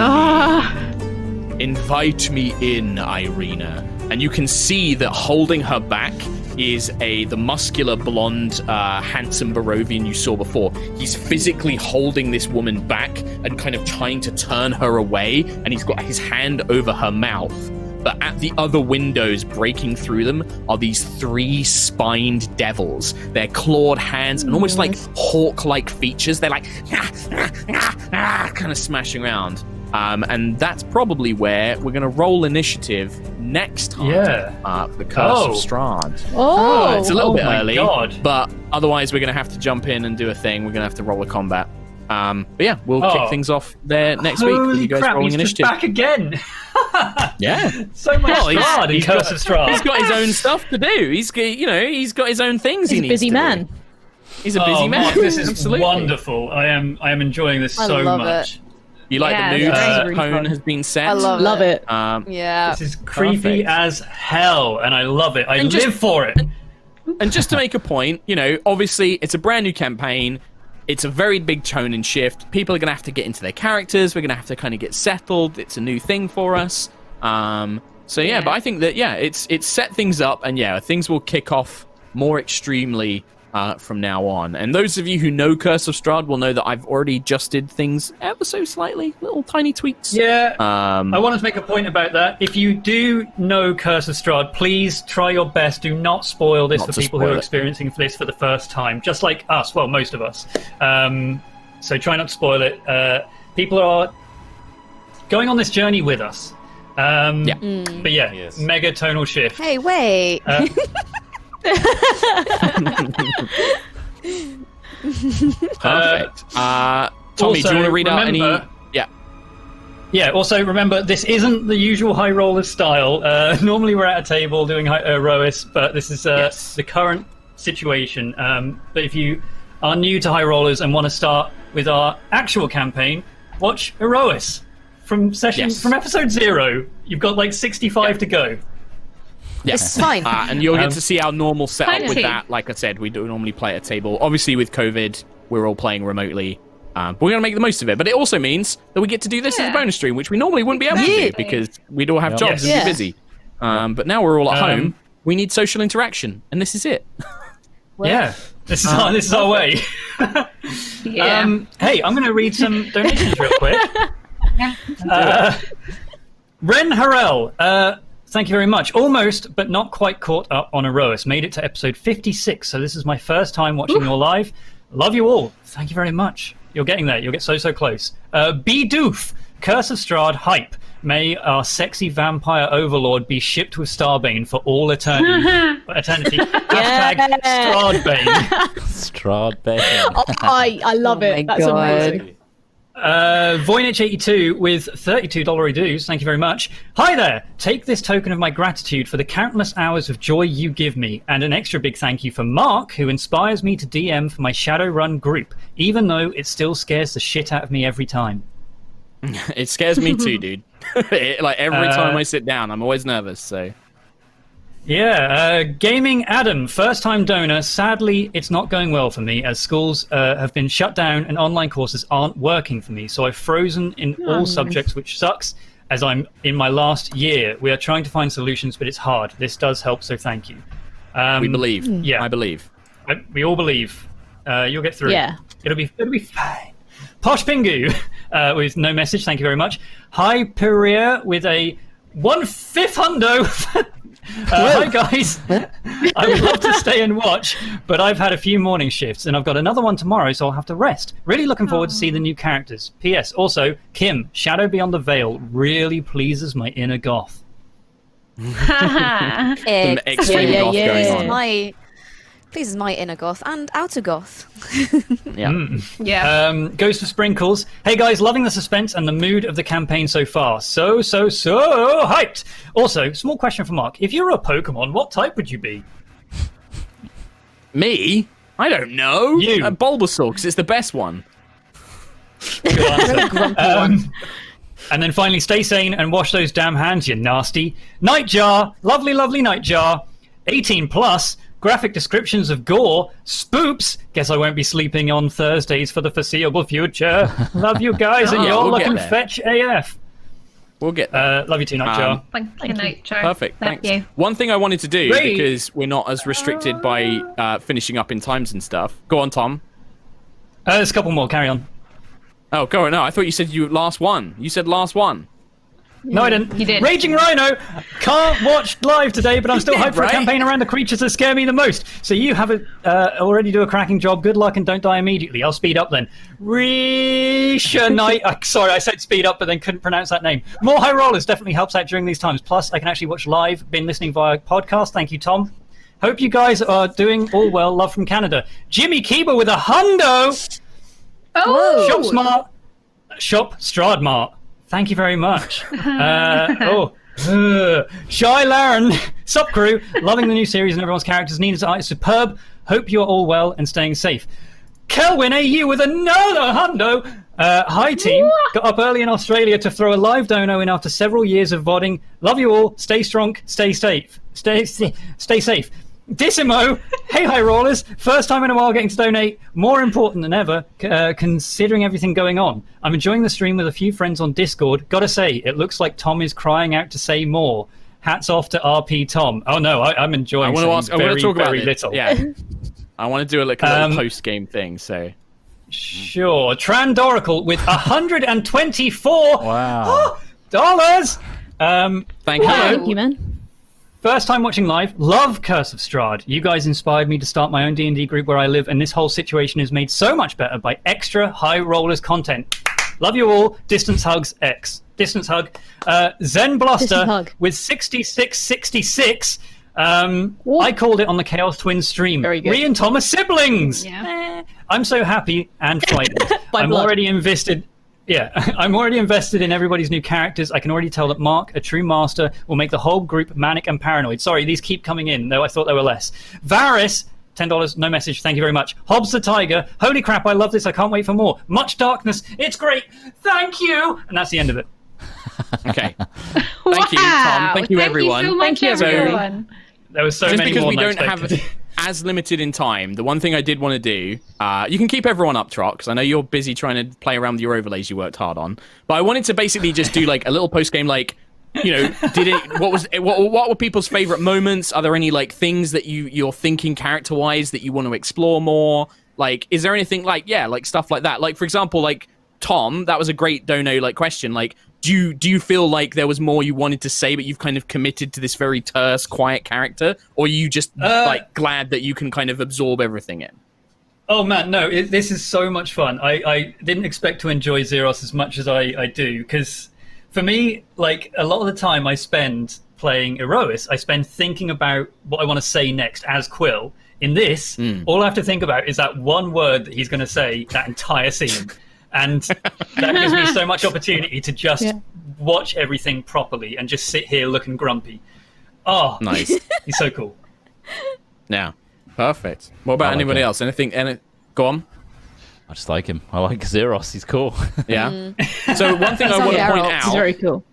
me. Invite me in, Irina. And you can see that holding her back is the muscular, blonde, handsome Barovian you saw before. He's physically holding this woman back and kind of trying to turn her away, and he's got his hand over her mouth. But at the other windows, breaking through them, are these 3 spined devils. Their clawed hands and almost like hawk-like features. They're like kind of smashing around. And that's probably where we're going to roll initiative next time for the Curse of Strahd. It's a little bit early, but otherwise we're going to have to jump in and do a thing. We're going to have to roll a combat. But yeah, we'll kick things off there next week with you guys rolling initiative. Back again. Yeah, so much Strahd in Curse of Strahd. He's got his own stuff to do. He's got his own things. He's a busy man. He's a busy man. Mark, this is absolutely wonderful. I am enjoying this so much. It. You like the mood tone has been set. I love it. Yeah, this is creepy as hell, and I love it. I live for it. And just to make a point, obviously it's a brand new campaign. It's a very big tone and shift. People are going to have to get into their characters. We're going to have to kind of get settled. It's a new thing for us. But I think that, it's set things up, and things will kick off more extremely from now on. And those of you who know Curse of Strahd will know that I've already adjusted things ever so slightly, little tiny tweaks. Yeah, I wanted to make a point about that. If you do know Curse of Strahd, please try your best. Do not spoil this for people who are experiencing this for the first time, just like us. Well, most of us. So try not to spoil it. People are going on this journey with us. But mega tonal shift. Hey, wait. Perfect. Tommy, do you want to read out any? Yeah. Also, remember, this isn't the usual high roller style. Normally, we're at a table doing Rois, but this is the current situation. But if you are new to high rollers and want to start with our actual campaign, watch Rois from episode 0. You've got like 65 to go. It's fine. And you'll get to see our normal setup with Plenty. that. Like I said, we do normally play at a table. Obviously, with COVID, we're all playing remotely. But we're going to make the most of it. But it also means that we get to do this as a bonus stream, which we normally wouldn't be able to do because we'd all have jobs and be busy. But now we're all at home. We need social interaction, and this is it. Yeah, this is our way. Yeah. Hey, I'm going to read some donations real quick. Ren Harrell, thank you very much. Almost, but not quite caught up on Erois. Made it to episode 56, so this is my first time watching your live. Love you all. Thank you very much. You're getting there. You'll get so close. B. Doof, Curse of Strahd hype. May our sexy vampire overlord be shipped with Starbane for all eternity. Hashtag Stradbane. Stradbane. Oh, I love it. That's amazing. Voynich82 with $32 dues. Thank you very much. Hi there. Take this token of my gratitude for the countless hours of joy you give me, and an extra big thank you for Mark, who inspires me to DM for my Shadowrun group, even though it still scares the shit out of me every time. It scares me too, dude. Like every time I sit down, I'm always nervous. So. Yeah, Gaming Adam, first-time donor. Sadly, it's not going well for me as schools have been shut down and online courses aren't working for me. So I've frozen in all subjects, which sucks, as I'm in my last year. We are trying to find solutions, but it's hard. This does help, so thank you. We believe. Yeah, I believe. We all believe. You'll get through. Yeah. It'll be fine. Posh Pingu with no message. Thank you very much. Hi Pereira with a 1/5 hundo. Hi guys. I would love to stay and watch, but I've had a few morning shifts and I've got another one tomorrow, so I'll have to rest. Really looking forward to see the new characters. P.S. Also, Kim, Shadow Beyond the Veil really pleases my inner goth. Some extreme goth going on. Pleases my inner goth and outer goth. Yeah. Goes to Sprinkles. Hey guys, loving the suspense and the mood of the campaign so far. So hyped. Also, small question for Mark. If you were a Pokemon, what type would you be? Me? I don't know. You. Bulbasaur, because it's the best one. Good answer. And then finally, stay sane and wash those damn hands, you nasty. Nightjar. Lovely, lovely Nightjar. 18 plus. Graphic descriptions of gore. Spoops. Guess I won't be sleeping on Thursdays for the foreseeable future. Love you guys, and you're looking fetch AF. We'll get there. Love you too, Nightjar. Thank you, Nightjar. Perfect, Thank thanks. you. One thing I wanted to do, Great. because we're not as restricted by finishing up in times and stuff. Go on, Tom. There's a couple more. Carry on. Oh, go on. No, I thought you said last one. You said last one. No, I didn't. You did. Raging Rhino. Can't watch live today, but I'm still hyped for a right? campaign around the creatures that scare me the most. So you have already do a cracking job. Good luck and don't die immediately. I'll speed up then. Risha Knight. Sorry, I said speed up, but then couldn't pronounce that name. More high rollers definitely helps out during these times. Plus, I can actually watch live. Been listening via podcast. Thank you, Tom. Hope you guys are doing all well. Love from Canada. Jimmy Keeber with a hundo. Oh! Shop Smart. Shop Stradmart. Thank you very much. Shy Laren, sup crew, loving the new series and everyone's characters. Nina's art is superb. Hope you're all well and staying safe. Kelwin AU with another hundo. Hi team, got up early in Australia to throw a live dono in after several years of VODing. Love you all. Stay strong. Stay safe. Stay safe. Dissimo, hey high rollers, first time in a while getting to donate, more important than ever, considering everything going on. I'm enjoying the stream with a few friends on Discord. Gotta say, it looks like Tom is crying out to say more. Hats off to RP Tom. Oh no, I'm enjoying I want to talk about very it. little. Yeah. I want to do a little post-game thing, so... Sure. Trandoracle with 124 Wow. dollars. Thank you. Thank you, man. First time watching live, love Curse of Strahd. You guys inspired me to start my own D&D group where I live, and this whole situation is made so much better by extra high rollers content. Love you all. Distance hugs X. Distance hug. Zen Blaster hug. with 6666. I called it on the Chaos Twins stream. Very good. Rhea and Thomas siblings. Yeah. I'm so happy and frightened. By I'm blood. already invested. Yeah, I'm already invested in everybody's new characters. I can already tell that Mark, a true master, will make the whole group manic and paranoid. Sorry, these keep coming in, though I thought there were less. Varys, $10, no message, thank you very much. Hobbs the Tiger, holy crap, I love this, I can't wait for more. Much darkness, it's great, thank you! And that's the end of it. Okay. Thank you, Tom. Thank you, everyone. Thank you so much, Thank you, everyone. There was so Just many because more we than I don't have expected. as limited in time, the one thing I did want to do, you can keep everyone up, Trot, because I know you're busy trying to play around with your overlays you worked hard on. But I wanted to basically just do like a little post game, like, you know, what were people's favorite moments? Are there any like things that you're thinking character wise that you want to explore more? Like, is there anything like stuff like that? Like, for example, like Tom, that was a great dono like question. Like, do you feel like there was more you wanted to say, but you've kind of committed to this very terse, quiet character, or are you just like glad that you can kind of absorb everything in? Oh man, no, this is so much fun. I didn't expect to enjoy Zeros as much as I do, because for me, like, a lot of the time I spend playing Erois, I spend thinking about what I want to say next as Quill. In this, all I have to think about is that one word that he's going to say that entire scene. And that gives me so much opportunity to just watch everything properly and just sit here looking grumpy. Oh, Nice. he's so cool. Yeah, perfect. What about anybody else? Anything? Go on. I just like him. I like Zeros. He's cool. Yeah. So one thing I want to point It's out. very cool.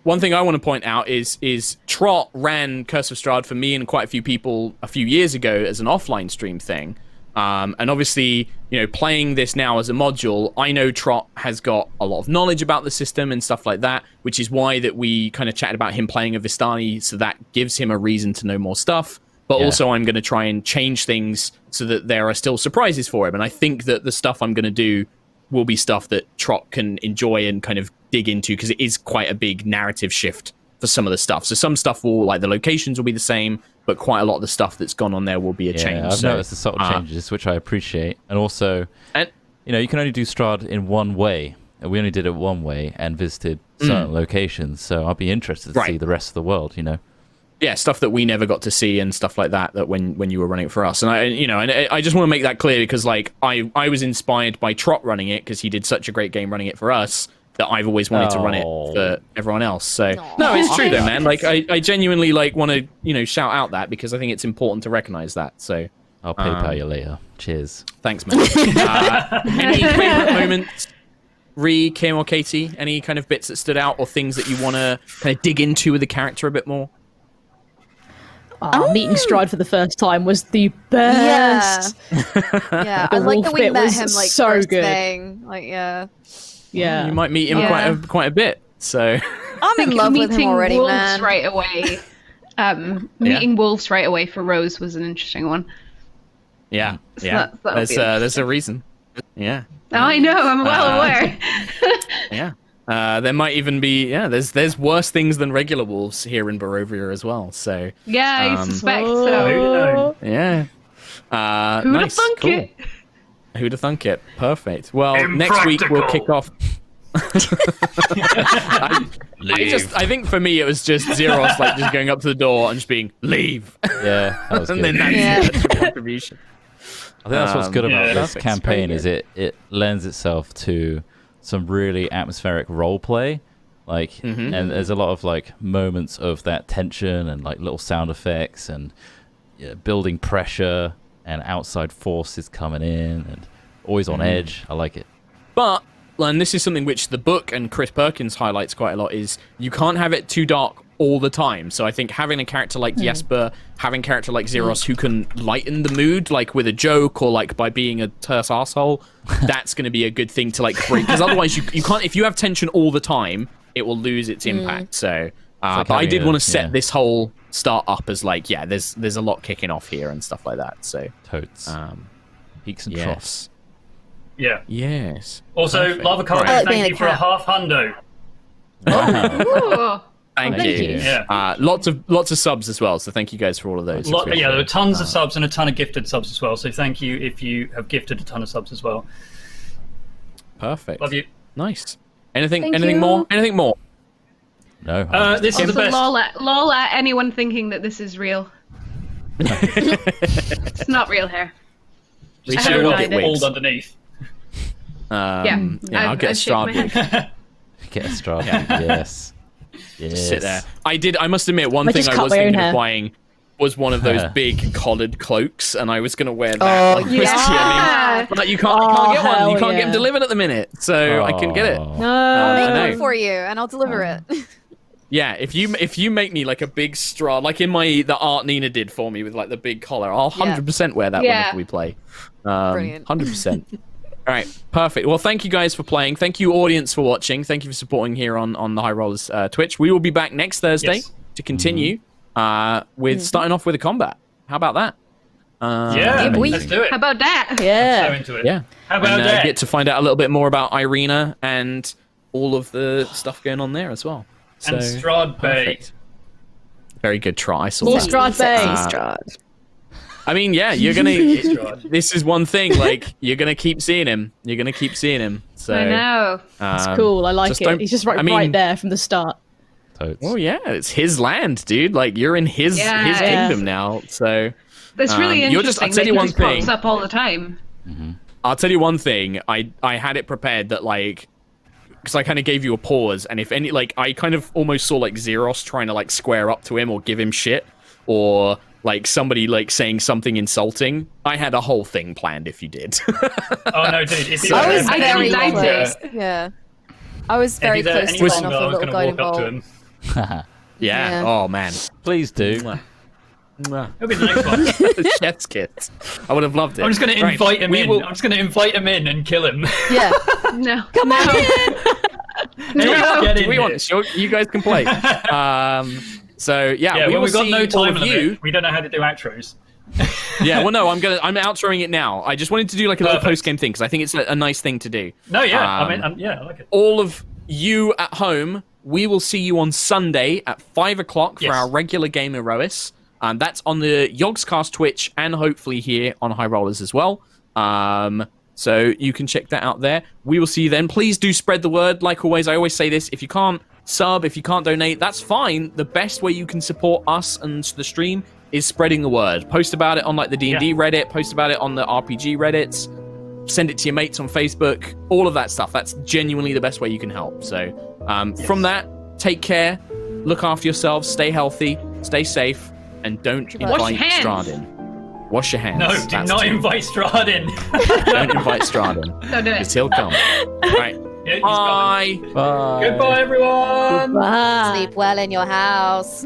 One thing I want to point out is Trot ran Curse of Strahd for me and quite a few people a few years ago as an offline stream thing. And obviously, you know, playing this now as a module, I know Trot has got a lot of knowledge about the system and stuff like that, which is why that we kind of chatted about him playing a Vistani, so that gives him a reason to know more stuff. But also I'm going to try and change things so that there are still surprises for him. And I think that the stuff I'm going to do will be stuff that Trot can enjoy and kind of dig into, because it is quite a big narrative shift for some of the stuff. So some stuff will, like, the locations will be the same, but quite a lot of the stuff that's gone on there will be a change. I've noticed the subtle changes, which I appreciate. And also, you know, you can only do Strahd in one way. And we only did it one way and visited certain locations. So I'll be interested to see the rest of the world, you know. Yeah, stuff that we never got to see and stuff like that when you were running it for us. And I just want to make that clear, because like I was inspired by Trot running it, because he did such a great game running it for us, that I've always wanted to run it for everyone else. So no, it's true though, man. Like I genuinely like want to, you know, shout out that, because I think it's important to recognize that. So I'll PayPal you later. Cheers. Thanks, man. Any favorite moments, Kim or Katie? Any kind of bits that stood out, or things that you want to kind of dig into with the character a bit more? Meeting Strahd for the first time was the best. Yeah, The I like wolf that we bit met was him like so first good. thing. Like, yeah. You might meet him quite a bit. So I'm in love with him Meeting already, wolves man. right away. Meeting wolves right away for Rose was an interesting one. yeah. that'll be There's a reason. Yeah. I know, I'm well aware. Yeah. There might even be there's worse things than regular wolves here in Barovia as well. So Yeah, I suspect Who so. knows? yeah. Who'da Nice. thunk Cool. it? Who'da thunk it? Perfect. Well, next week we'll kick off. I think for me it was just Zeros like just going up to the door and just being leave. Yeah, that was And good. then that's your contribution. I think that's what's good about this perfect. campaign Very is it lends itself to some really atmospheric role play, like, and there's a lot of like moments of that tension and like little sound effects and building pressure and outside forces coming in and always on edge. I like it. But, and this is something which the book and Chris Perkins highlights quite a lot, is you can't have it too dark all the time. So I think having a character like Jesper, having a character like Zeros who can lighten the mood, like with a joke or like by being a terse asshole, that's going to be a good thing to like bring. Because otherwise you can't, if you have tension all the time, it will lose its impact. So, like but I having did a- want to set yeah. this whole start up as like, there's a lot kicking off here and stuff like that. So, Totes. Peaks and yes. troughs. Yeah. Yes. Also, Perfect. Lava Carter, Right. being thank a you for a cat. half hundo. Ooh. Thank Thank you. you. Yeah. Lots of subs as well. So thank you guys for all of those. Yeah, there were tons of subs and a ton of gifted subs as well. So thank you if you have gifted a ton of subs as well. Perfect. Love you. Nice. Anything you. more? Anything more? No. This is the best. Lol at anyone thinking that this is real. It's not real hair. We I should have all not get pulled wigs. underneath. I'll get a I'd shake my Strahd head. wig. Get a straw. Yes. Yes. Sit there. I must admit, one I thing just I cut was my own thinking of hair. buying. was one of those big collared cloaks, and I was going to wear that like Christian. But you can't get one. You can't get them delivered at the minute, so I couldn't get it. I'll make one for you, and I'll deliver it. Yeah, if you make me like a big Strahd, like in the art Nina did for me with like the big collar, I'll 100% wear that whenever we play. Brilliant. 100%. All right, perfect. Well, thank you guys for playing. Thank you, audience, for watching. Thank you for supporting here on the High Rollers Twitch. We will be back next Thursday to continue with starting off with a combat. How about that? Let's do it. How about that? Yeah. So into it. Yeah. How about that? Get to find out a little bit more about Irina and all of the stuff going on there as well. So, And Strahd Bay. perfect. Very good try. More Strahd Bay. Strahd. I mean, yeah, you're gonna. This is one thing. Like, you're gonna keep seeing him. You're gonna keep seeing him. So I know. It's cool. I like it. He's just right there from the start. Oh yeah, it's his land, dude. Like, you're in his kingdom now. So That's really interesting. I'll tell you one thing. Pops up all the time. I'll tell you one thing. I had it prepared that, like, because I kind of gave you a pause, and if any, like, I kind of almost saw like Zeros trying to like square up to him or give him shit, or like somebody like saying something insulting. I had a whole thing planned if you did. Oh no, dude! I was I very don't doubt close. Yeah, I was very close to getting off a little guy involved. Yeah. Oh man. Please do. It'll be the next one. Chef's kiss. I would have loved it. I'm just going to invite him in. will- I'm just going to invite him in and kill him. Yeah. No. Come on in. Get in Do we here. want? Sure, you guys can play. So yeah, we will we've got see no all time of limit. you. We don't know how to do outros. Yeah, well, no, I'm outroing it now. I just wanted to do like a little Perfect. post game thing because I think it's a nice thing to do. No, yeah, I like it. All of you at home, we will see you on Sunday at 5 o'clock for Yes. our regular game Erois. That's on the Yogscast Twitch and hopefully here on High Rollers as well. So you can check that out there. We will see you then. Please do spread the word. Like always, I always say this: if you can't sub, if you can't donate, that's fine. The best way you can support us and the stream is spreading the word. Post about it on like the D&D Reddit. Post about it on the RPG Reddits. Send it to your mates on Facebook. All of that stuff. That's genuinely the best way you can help. So from that, take care. Look after yourselves. Stay healthy. Stay safe. And don't invite Strahd in. Wash your hands. No, do not invite Strahd in. Don't invite Strahd in. Don't do it. Because he'll come. All right. Yeah, he's Bye. coming. Bye. Goodbye, everyone. Bye. Sleep well in your house.